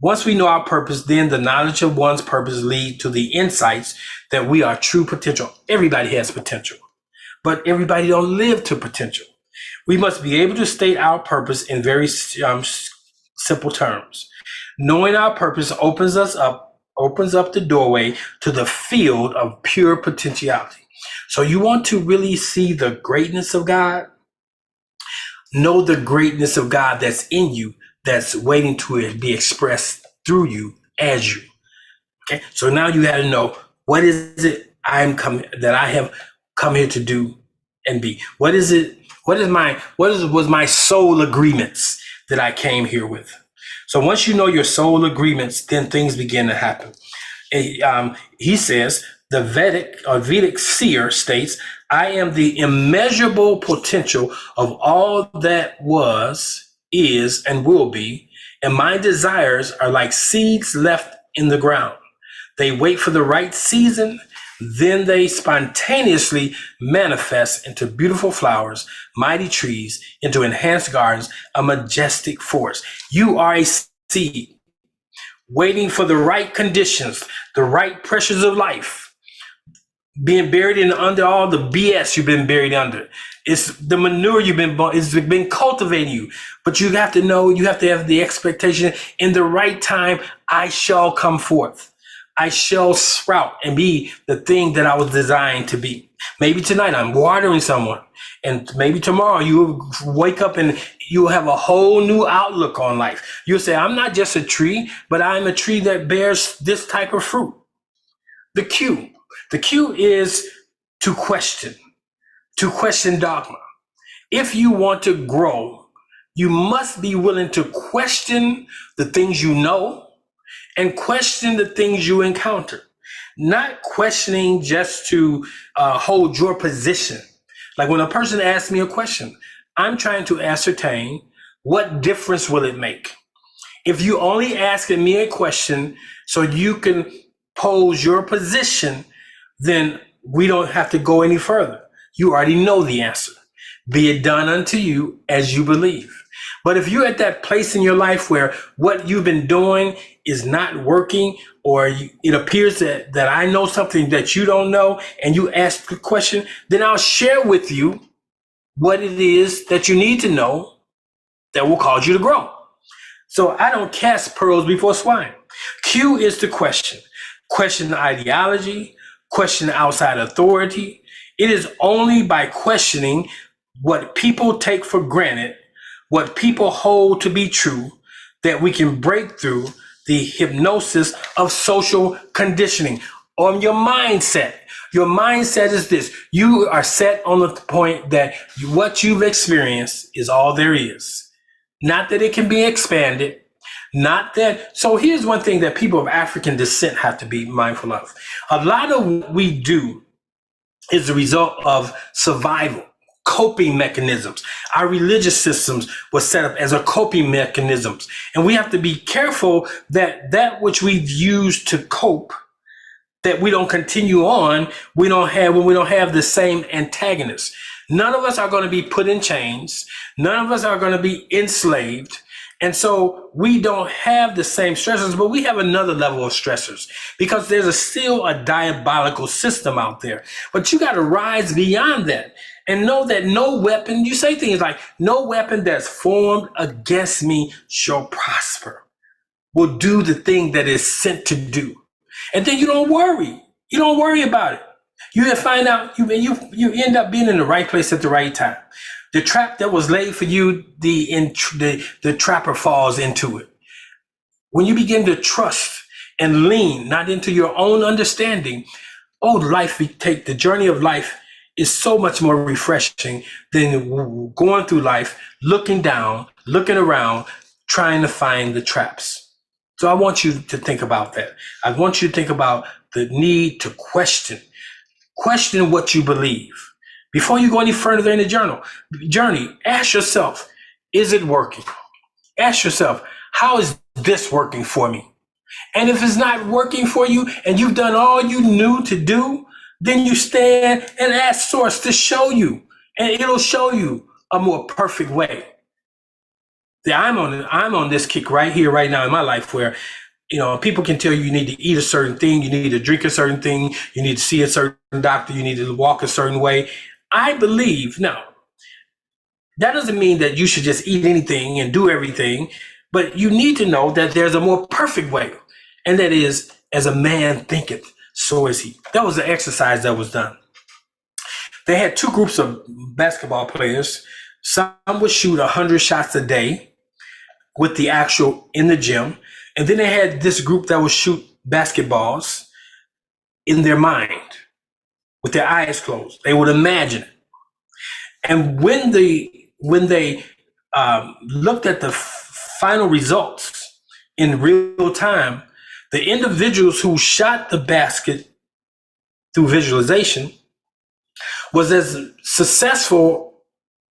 Once we know our purpose, then the knowledge of one's purpose lead to the insights that we are true potential. Everybody has potential, but everybody don't live to potential. We must be able to state our purpose in very simple terms. Knowing our purpose opens up the doorway to the field of pure potentiality. So you want to really see the greatness of God? Know the greatness of God that's in you, that's waiting to be expressed through you as you. Okay, so now you got to know, what is it I have come here to do and be? What is it? Was my soul agreements that I came here with? So once you know your soul agreements, then things begin to happen. He says, the Vedic seer states, I am the immeasurable potential of all that was, is, and will be, and my desires are like seeds left in the ground. They wait for the right season, then they spontaneously manifest into beautiful flowers, mighty trees, into enhanced gardens, a majestic forest. You are a seed waiting for the right conditions, the right pressures of life, being buried under all the BS you've been buried under. It's the manure it's been cultivating you. But you have to know, you have to have the expectation, in the right time, I shall come forth. I shall sprout and be the thing that I was designed to be. Maybe tonight I'm watering someone, and maybe tomorrow you will wake up and you'll have a whole new outlook on life. You'll say, I'm not just a tree, but I'm a tree that bears this type of fruit. The Q is to question dogma. If you want to grow, You must be willing to question the things you know and question the things you encounter. Not questioning just to hold your position. Like when a person asks me a question, I'm trying to ascertain what difference will it make. If you only asking me a question so you can pose your position, then we don't have to go any further. You already know the answer. Be it done unto you as you believe. But if you're at that place in your life where what you've been doing is not working, or it appears that I know something that you don't know, and you ask the question, then I'll share with you what it is that you need to know that will cause you to grow. So I don't cast pearls before swine. Q is to question. Question the ideology, question outside authority. It is only by questioning what people take for granted, what people hold to be true, that we can break through the hypnosis of social conditioning on your mindset. Your mindset is this: you are set on the point that what you've experienced is all there is. Not that it can be expanded, not that. So here's one thing that people of African descent have to be mindful of. A lot of what we do is the result of survival, coping mechanisms. Our religious systems were set up as a coping mechanisms. And we have to be careful that which we've used to cope, that we don't continue on, when we don't have the same antagonist. None of us are going to be put in chains. None of us are going to be enslaved. And so we don't have the same stressors, but we have another level of stressors because there's still a diabolical system out there. But you got to rise beyond that and know that no weapon, you say things like, no weapon that's formed against me shall prosper, will do the thing that is sent to do. And then you don't worry. You don't worry about it. You find out you end up being in the right place at the right time. The trap that was laid for you, the trapper falls into it. When you begin to trust and lean not into your own understanding, the journey of life is so much more refreshing than going through life, looking down, looking around, trying to find the traps. So I want you to think about that. I want you to think about the need to question what you believe. Before you go any further in the journey, ask yourself, is it working? Ask yourself, how is this working for me? And if it's not working for you and you've done all you knew to do, then you stand and ask Source to show you, and it'll show you a more perfect way. I'm on this kick right here, right now in my life where, people can tell you need to eat a certain thing, you need to drink a certain thing, you need to see a certain doctor, you need to walk a certain way. I believe, now, that doesn't mean that you should just eat anything and do everything, but you need to know that there's a more perfect way. And that is, as a man thinketh, so is he. That was the exercise that was done. They had two groups of basketball players. Some would shoot 100 shots a day with the actual in the gym. And then they had this group that would shoot basketballs in their mind with their eyes closed. They would imagine it. And when they looked at the final results in real time, the individuals who shot the basket through visualization was as successful,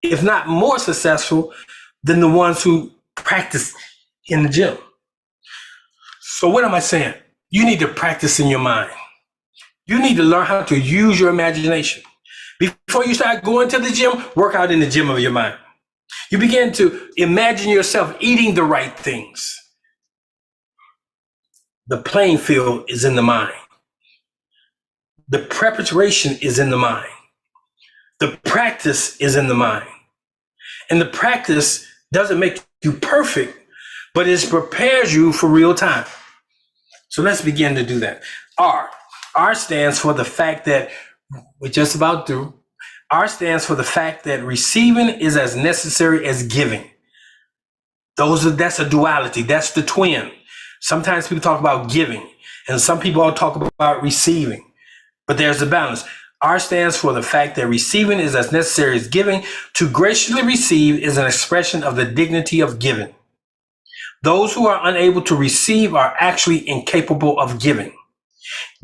if not more successful, than the ones who practiced in the gym. So what am I saying? You need to practice in your mind. You need to learn how to use your imagination. Before you start going to the gym, work out in the gym of your mind. You begin to imagine yourself eating the right things. The playing field is in the mind. The preparation is in the mind. The practice is in the mind. And the practice doesn't make you perfect, but it prepares you for real time. So let's begin to do that. R stands for the fact that we're just about through. R stands for the fact that receiving is as necessary as giving. That's a duality. That's the twin. Sometimes people talk about giving, and some people all talk about receiving. But there's a balance. R stands for the fact that receiving is as necessary as giving. To graciously receive is an expression of the dignity of giving. Those who are unable to receive are actually incapable of giving.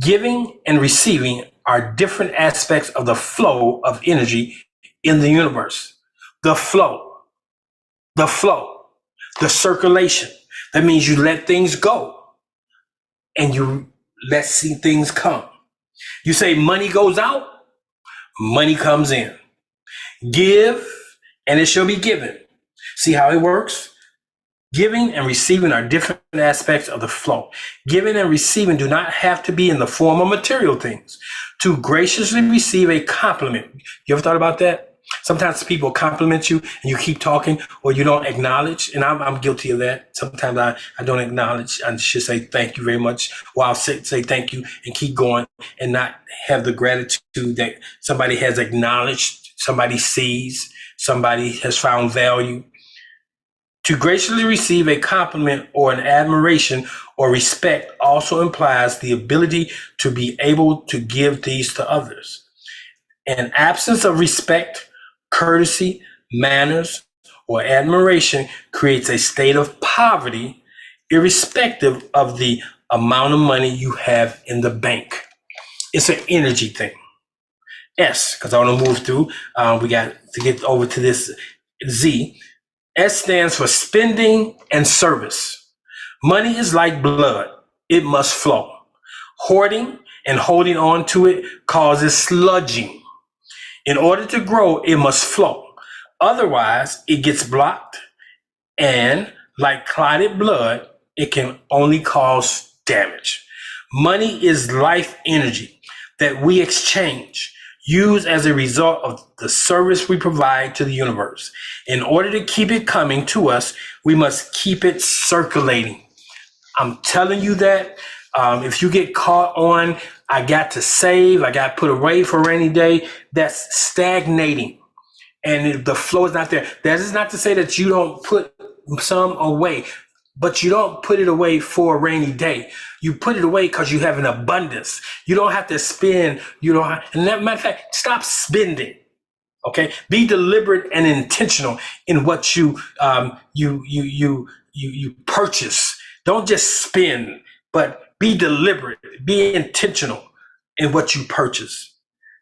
Giving and receiving are different aspects of the flow of energy in the universe. The flow, the circulation. That means you let things go and you let see things come. You say money goes out, money comes in. Give and it shall be given. See how it works? Giving and receiving are different aspects of the flow. Giving and receiving do not have to be in the form of material things. To graciously receive a compliment. You ever thought about that? Sometimes people compliment you and you keep talking or you don't acknowledge. And I'm guilty of that. Sometimes I don't acknowledge. I should say thank you very much. Or I'll say thank you and keep going and not have the gratitude that somebody has acknowledged, somebody sees, somebody has found value. To graciously receive a compliment or an admiration or respect also implies the ability to be able to give these to others. An absence of respect, courtesy, manners, or admiration creates a state of poverty, irrespective of the amount of money you have in the bank. It's an energy thing. S, because I want to move through. We got to get over to this Z. S stands for spending and service. Money is like blood. It must flow. Hoarding and holding on to it causes sludging. In order to grow, it must flow. Otherwise, it gets blocked. And like clotted blood, it can only cause damage. Money is life energy that we exchange, use as a result of the service we provide to the universe. In order to keep it coming to us, we must keep it circulating. I'm telling you that. If you get caught on, I got to save, I got put away for a rainy day, that's stagnating. And if the flow is not there, that is not to say that you don't put some away, but you don't put it away for a rainy day. You put it away because you have an abundance. You don't have to spend, and that matter of fact, stop spending. Okay, be deliberate and intentional in what you purchase. Don't just spend, but be deliberate, be intentional in what you purchase.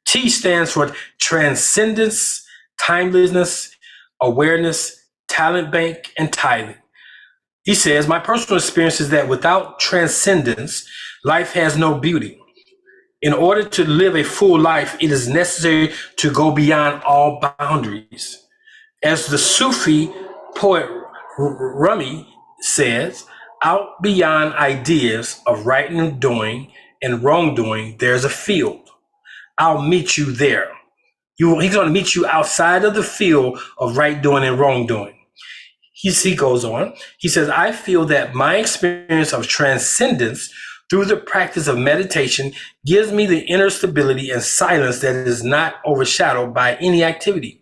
T stands for transcendence, timelessness, awareness, talent bank, and tithing. He says, my personal experience is that without transcendence, life has no beauty. In order to live a full life, it is necessary to go beyond all boundaries. As the Sufi poet Rumi says, out beyond ideas of right and doing and wrongdoing, there's a field. I'll meet you there. He's going to meet you outside of the field of right doing and wrongdoing. He goes on, he says, I feel that my experience of transcendence through the practice of meditation gives me the inner stability and silence that is not overshadowed by any activity.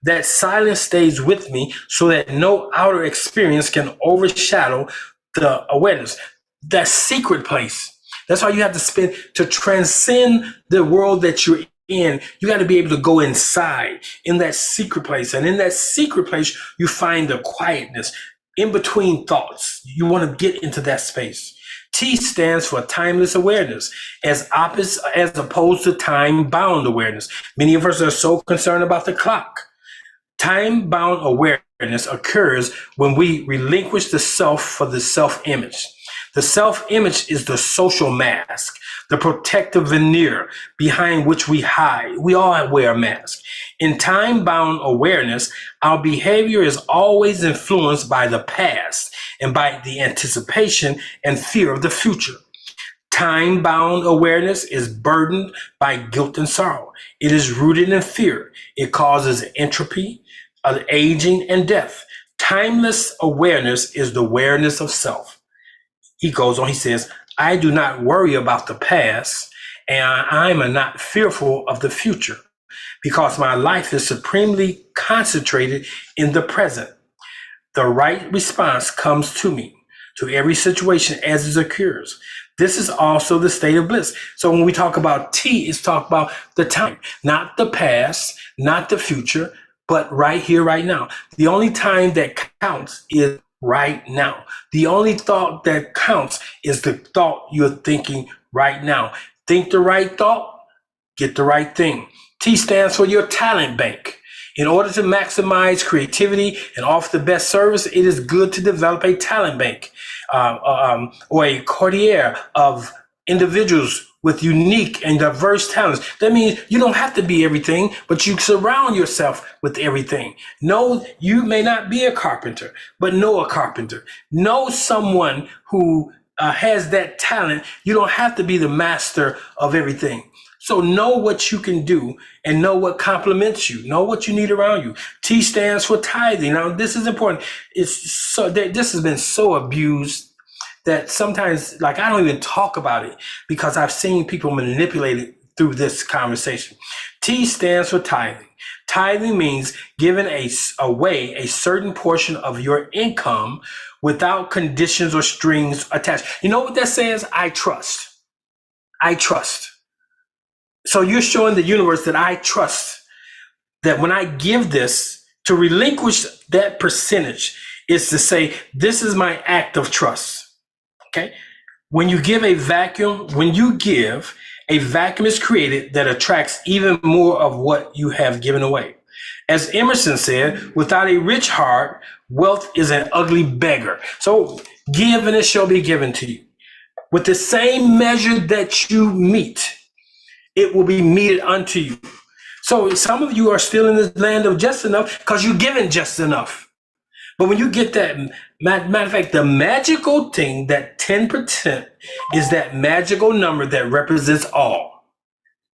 That silence stays with me so that no outer experience can overshadow the awareness. That secret place. That's why you have to spend to transcend the world that you're in. You got to be able to go inside in that secret place. And in that secret place, you find the quietness in between thoughts. You want to get into that space. T stands for timeless awareness, as opposed to time-bound awareness. Many of us are so concerned about the clock. Time-bound awareness occurs when we relinquish the self for the self-image. The self-image is the social mask, the protective veneer behind which we hide. We all wear a mask. In time-bound awareness, our behavior is always influenced by the past and by the anticipation and fear of the future. Time-bound awareness is burdened by guilt and sorrow. It is rooted in fear. It causes entropy, aging, and death. Timeless awareness is the awareness of self. He goes on, he says, I do not worry about the past, and I am not fearful of the future, because my life is supremely concentrated in the present. The right response comes to me, to every situation as it occurs. This is also the state of bliss. So when we talk about T, it's talk about the time, not the past, not the future, but right here, right now. The only time that counts is right now. The only thought that counts is the thought you're thinking right now. Think the right thought, get the right thing. T stands for your talent bank. In order to maximize creativity and offer the best service, it is good to develop a talent bank or a coterie of individuals with unique and diverse talents. That means you don't have to be everything, but you surround yourself with everything. Know you may not be a carpenter, but know a carpenter. Know someone who has that talent. You don't have to be the master of everything. So know what you can do and know what complements you. Know what you need around you. T stands for tithing. Now, this is important. This has been so abused that sometimes, like, I don't even talk about it because I've seen people manipulate it through this conversation. T stands for tithing. Tithing means giving away a certain portion of your income without conditions or strings attached. You know what that says? I trust. I trust. So you're showing the universe that I trust that when I give this, to relinquish that percentage is to say, this is my act of trust. Okay. When you give a vacuum is created that attracts even more of what you have given away. As Emerson said, without a rich heart, wealth is an ugly beggar. So give and it shall be given to you. With the same measure that you meet, it will be meted unto you. So some of you are still in this land of just enough because you're given just enough. But when you get that, matter of fact, the magical thing, that 10% is that magical number that represents all.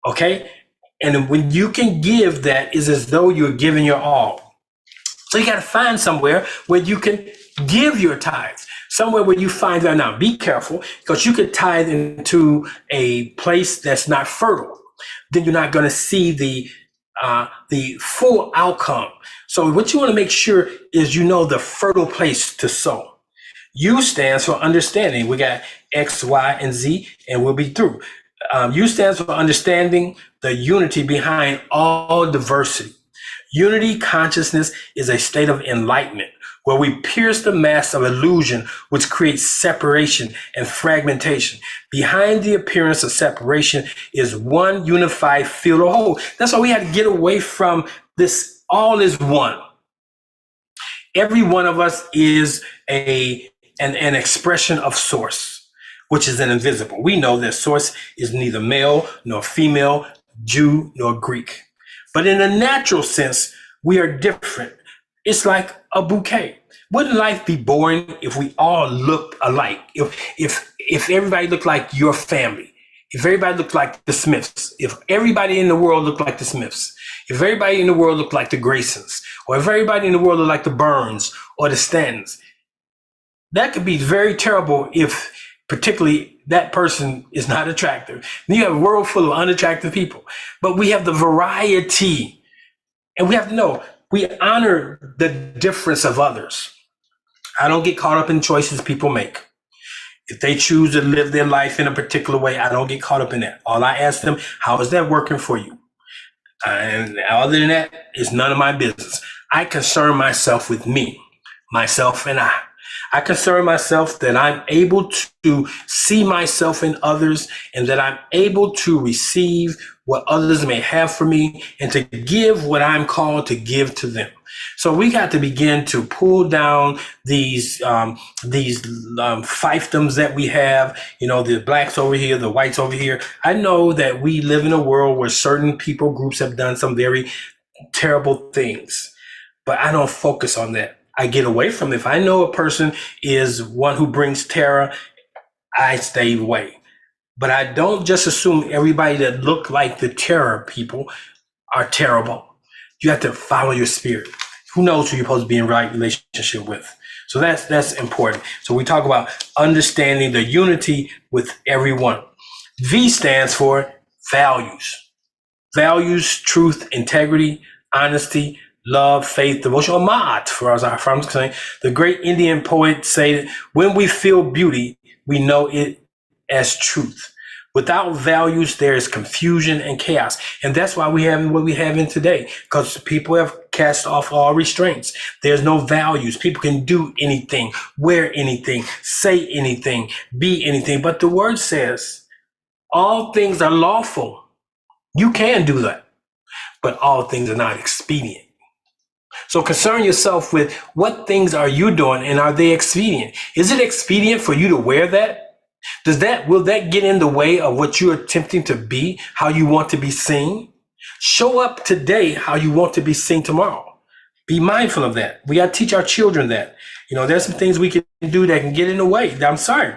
Okay? And when you can give that, is as though you're giving your all. So you got to find somewhere where you can give your tithes. Somewhere where you find that. Now, be careful, because you could tithe into a place that's not fertile. Then you're not going to see the full outcome. So what you want to make sure is you know the fertile place to sow. U stands for understanding. We got X, Y, and Z, and we'll be through. U stands for understanding the unity behind all diversity. Unity consciousness is a state of enlightenment where we pierce the mask of illusion, which creates separation and fragmentation. Behind the appearance of separation is one unified field of whole. That's why we had to get away from this. All is one. Every one of us is an expression of source, which is an invisible. We know that source is neither male nor female, Jew nor Greek. But in a natural sense, we are different. It's like a bouquet. Wouldn't life be boring if we all looked alike? If everybody looked like your family, if everybody looked like the Smiths, if everybody in the world looked like the Smiths, if everybody in the world looked like the Graysons, or if everybody in the world looked like the Burns or the Stantons, that could be very terrible if particularly that person is not attractive. Then you have a world full of unattractive people. But we have the variety, and we have to know we honor the difference of others. I don't get caught up in choices people make. If they choose to live their life in a particular way, I don't get caught up in that. All I ask them, how is that working for you? And other than that, it's none of my business. I concern myself with me, myself and I. I concern myself that I'm able to see myself in others and that I'm able to receive what others may have for me and to give what I'm called to give to them. So we got to begin to pull down these fiefdoms that we have, the blacks over here, the whites over here. I know that we live in a world where certain people groups have done some very terrible things, but I don't focus on that. I get away from it. If I know a person is one who brings terror, I stay away. But I don't just assume everybody that look like the terror people are terrible. You have to follow your spirit. Who knows who you're supposed to be in right relationship with? So that's important. So we talk about understanding the unity with everyone. V stands for values. Values, truth, integrity, honesty, love, faith, devotion, or ma'at, for as our friends saying. The great Indian poet said, when we feel beauty, we know it as truth. Without values, there is confusion and chaos. And that's why we have what we have in today, because people have cast off all restraints. There's no values. People can do anything, wear anything, say anything, be anything. But the word says all things are lawful. You can do that, but all things are not expedient. So concern yourself with what things are you doing and are they expedient? Is it expedient for you to wear that? Will that get in the way of what you're attempting to be, how you want to be seen? Show up today how you want to be seen tomorrow. Be mindful of that. We got to teach our children that. There's some things we can do that can get in the way. I'm sorry.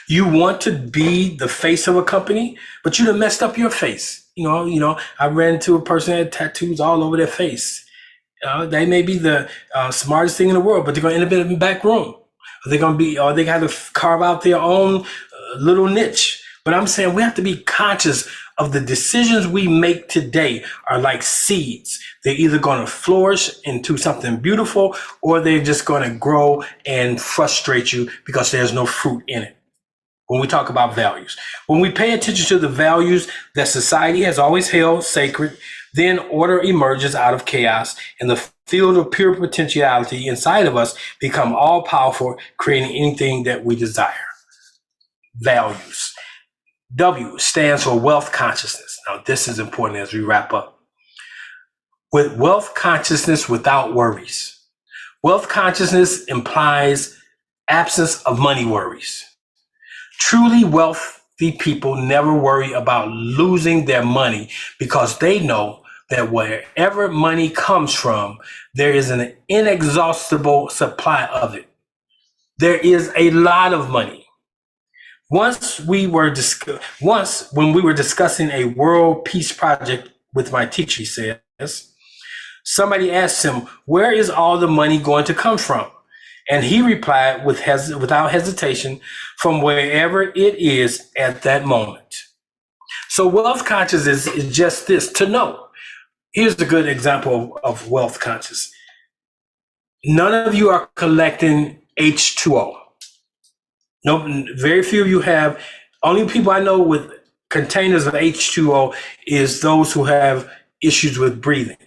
You want to be the face of a company, but you done messed up your face. I ran into a person that had tattoos all over their face. They may be the smartest thing in the world, but they're going to end up in the back room. They're going to be, or they got to carve out their own little niche. But I'm saying we have to be conscious of the decisions we make today are like seeds. They're either going to flourish into something beautiful, or they're just going to grow and frustrate you because there's no fruit in it. When we talk about values, when we pay attention to the values that society has always held sacred, then order emerges out of chaos, and the field of pure potentiality inside of us become all powerful, creating anything that we desire. Values. W stands for wealth consciousness. Now, this is important as we wrap up. With wealth consciousness without worries. Wealth consciousness implies absence of money worries. Truly wealthy people never worry about losing their money because they know that wherever money comes from, there is an inexhaustible supply of it. There is a lot of money. Once when we were discussing a world peace project with my teacher, he says, somebody asked him, where is all the money going to come from? And he replied without hesitation, from wherever it is at that moment. So wealth consciousness is just this, to know. Here's a good example of wealth conscious. None of you are collecting H2O. No, very few of you have. Only people I know with containers of H2O is those who have issues with breathing.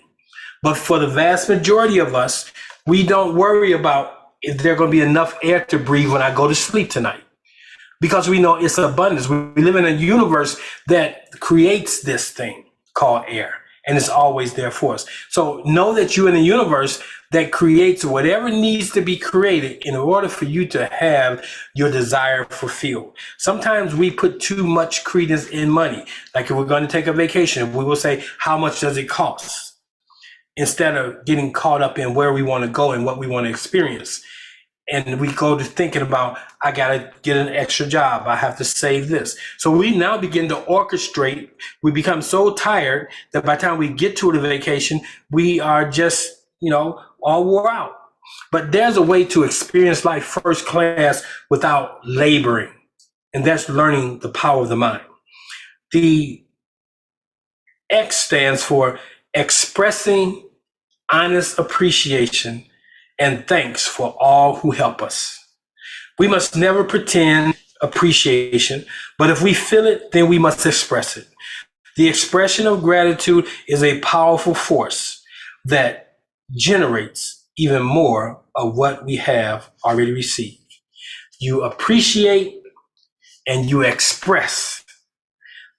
But for the vast majority of us, we don't worry about if there's going to be enough air to breathe when I go to sleep tonight, because we know it's abundance. We live in a universe that creates this thing called air, and it's always there for us. So know that you're in a universe that creates whatever needs to be created in order for you to have your desire fulfilled. Sometimes we put too much credence in money. Like if we're going to take a vacation, we will say, how much does it cost? Instead of getting caught up in where we want to go and what we want to experience. And we go to thinking about, I got to get an extra job. I have to save this. So we now begin to orchestrate. We become so tired that by the time we get to the vacation, we are just, all wore out. But there's a way to experience life first class without laboring. And that's learning the power of the mind. The X stands for expressing honest appreciation and thanks for all who help us. We must never pretend appreciation, but if we feel it, then we must express it. The expression of gratitude is a powerful force that generates even more of what we have already received. You appreciate and you express.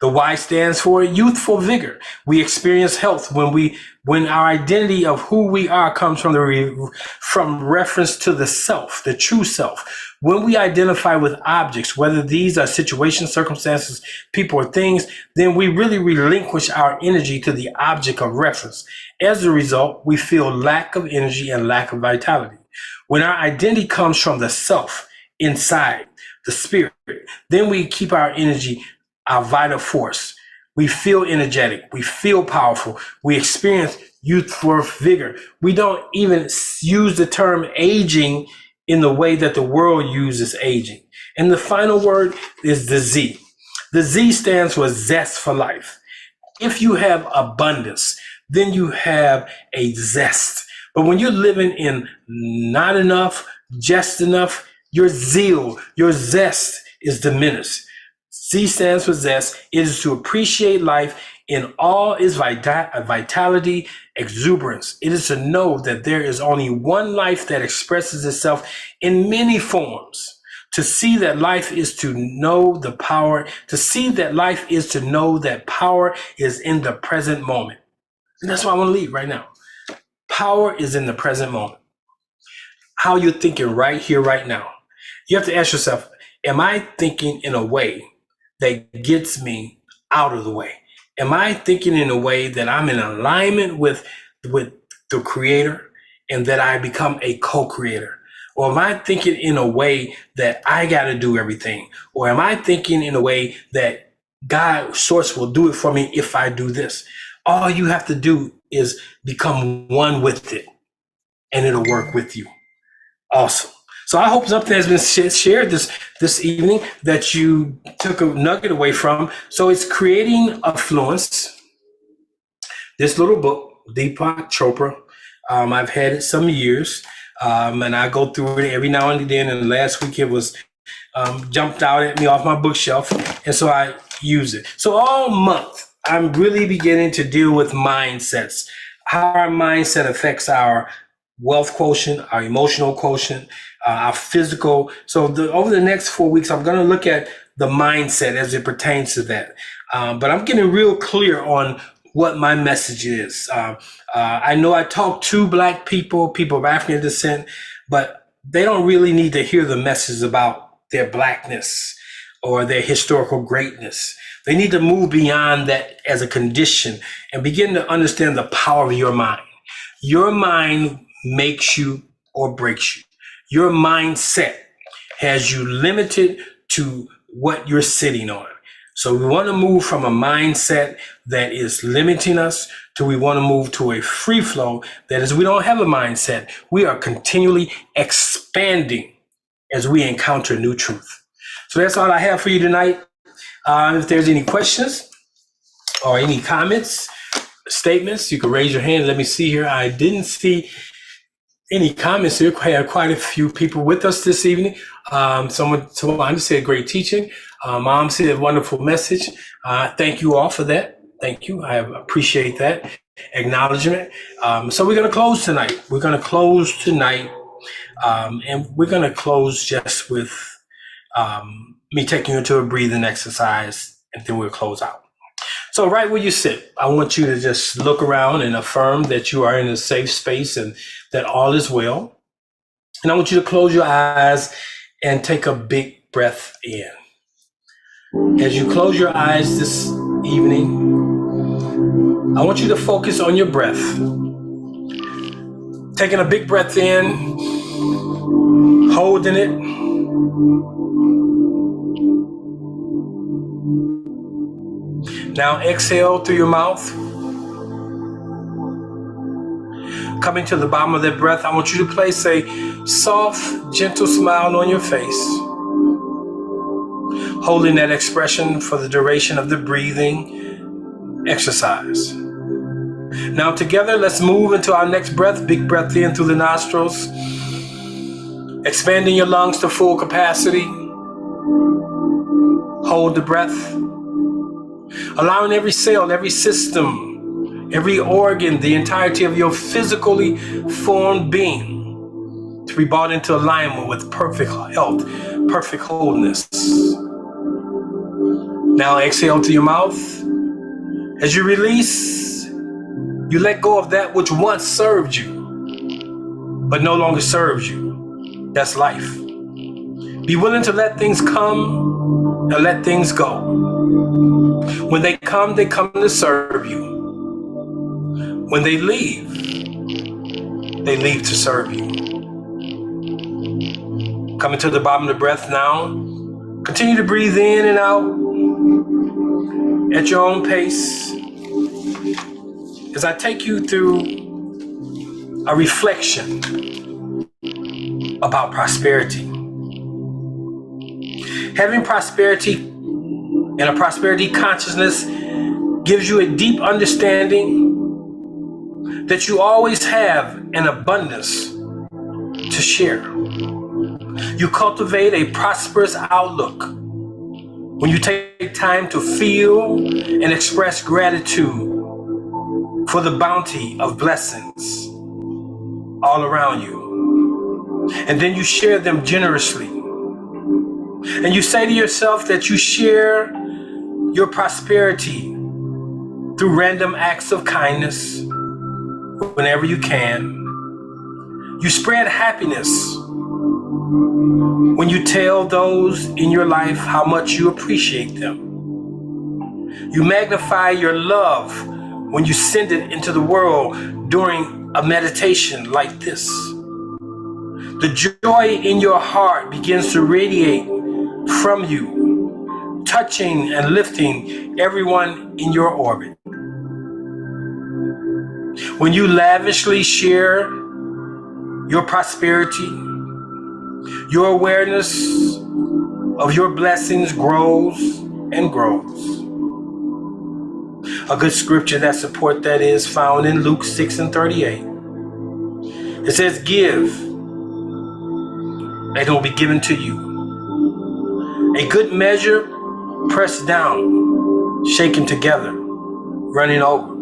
The Y stands for youthful vigor. We experience health when our identity of who we are comes from reference to the self, the true self. When we identify with objects, whether these are situations, circumstances, people, or things, then we really relinquish our energy to the object of reference. As a result, we feel lack of energy and lack of vitality. When our identity comes from the self, inside, the spirit, then we keep our energy, our vital force. We feel energetic. We feel powerful. We experience youthful vigor. We don't even use the term aging in the way that the world uses aging. And the final word is the Z. The Z stands for zest for life. If you have abundance, then you have a zest. But when you're living in not enough, just enough, your zeal, your zest is diminished. Z stands for zest. It is to appreciate life in all its vitality, exuberance. It is to know that there is only one life that expresses itself in many forms. To see that life is to know the power. To see that life is to know that power is in the present moment. And that's why I want to lead right now. Power is in the present moment. How you're thinking right here, right now. You have to ask yourself, am I thinking in a way that gets me out of the way? Am I thinking in a way that I'm in alignment with the creator and that I become a co-creator? Or am I thinking in a way that I got to do everything? Or am I thinking in a way that God, source, will do it for me if I do this? All you have to do is become one with it, and it'll work with you. Awesome. So I hope something has been shared this evening that you took a nugget away from. So it's Creating Affluence. This little book, Deepak Chopra. I've had it some years, and I go through it every now and then. And last week it was jumped out at me off my bookshelf, and so I use it. So all month, I'm really beginning to deal with mindsets, how our mindset affects our wealth quotient, our emotional quotient, our physical. So over the next 4 weeks, I'm going to look at the mindset as it pertains to that. But I'm getting real clear on what my message is. I know I talk to Black people of African descent, but they don't really need to hear the message about their Blackness or their historical greatness. They need to move beyond that as a condition and begin to understand the power of your mind. Your mind makes you or breaks you. Your mindset has you limited to what you're sitting on. So we want to move from a mindset that is limiting us to we want to move to a free flow that is we don't have a mindset. We are continually expanding as we encounter new truth. So that's all I have for you tonight. If there's any questions or any comments, statements, you can raise your hand. Let me see here. I didn't see any comments here. We had quite a few people with us this evening. Someone said great teaching. Mom said wonderful message. Thank you all for that. Thank you. I appreciate that acknowledgement. So we're going to close tonight. And we're going to close just with me taking you into a breathing exercise, and then we'll close out. So right where you sit, I want you to just look around and affirm that you are in a safe space and that all is well. And I want you to close your eyes and take a big breath in. As you close your eyes this evening, I want you to focus on your breath. Taking a big breath in, holding it. Now exhale through your mouth. Coming to the bottom of that breath, I want you to place a soft, gentle smile on your face. Holding that expression for the duration of the breathing exercise. Now together, let's move into our next breath. Big breath in through the nostrils. Expanding your lungs to full capacity. Hold the breath. Allowing every cell, every system, every organ, the entirety of your physically formed being to be brought into alignment with perfect health, perfect wholeness. Now exhale to your mouth. As you release, you let go of that which once served you, but no longer serves you. That's life. Be willing to let things come and let things go. When they come to serve you. When they leave to serve you. Coming to the bottom of the breath now. Continue to breathe in and out at your own pace. As I take you through a reflection about prosperity. Having prosperity and a prosperity consciousness gives you a deep understanding that you always have an abundance to share. You cultivate a prosperous outlook When you take time to feel and express gratitude for the bounty of blessings all around you, and then you share them generously, and you say to yourself that you share your prosperity through random acts of kindness whenever you can. You spread happiness when you tell those in your life how much you appreciate them. You magnify your love when you send it into the world during a meditation like this. The joy in your heart begins to radiate from you, touching and lifting everyone in your orbit. When you lavishly share your prosperity, your awareness of your blessings grows and grows. A good scripture that supports that is found in Luke 6:38. It says, "Give, and it will be given to you. A good measure, pressed down, shaken together, running over,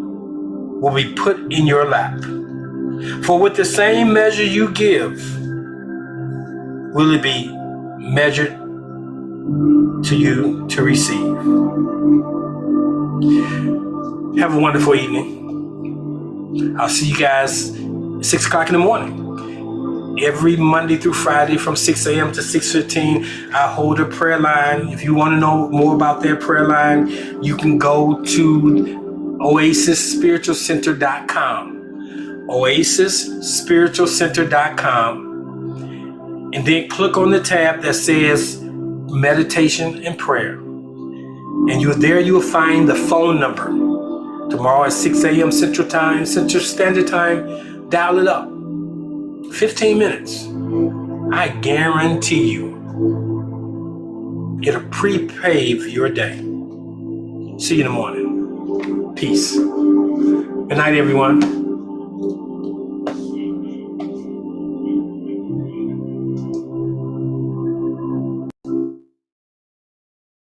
will be put in your lap. For with the same measure you give, will it be measured to you to receive." Have a wonderful evening. I'll see you guys 6 o'clock in the morning. Every Monday through Friday from 6 a.m. to 6:15, I hold a prayer line. If you want to know more about that prayer line, you can go to oasisspiritualcenter.com. oasisspiritualcenter.com, and then click on the tab that says meditation and prayer, and you will find the phone number. Tomorrow at 6 a.m. Central Standard Time, dial it up. 15 minutes. I guarantee you it'll pre-pave your day. See you in the morning. Peace. Good night, everyone.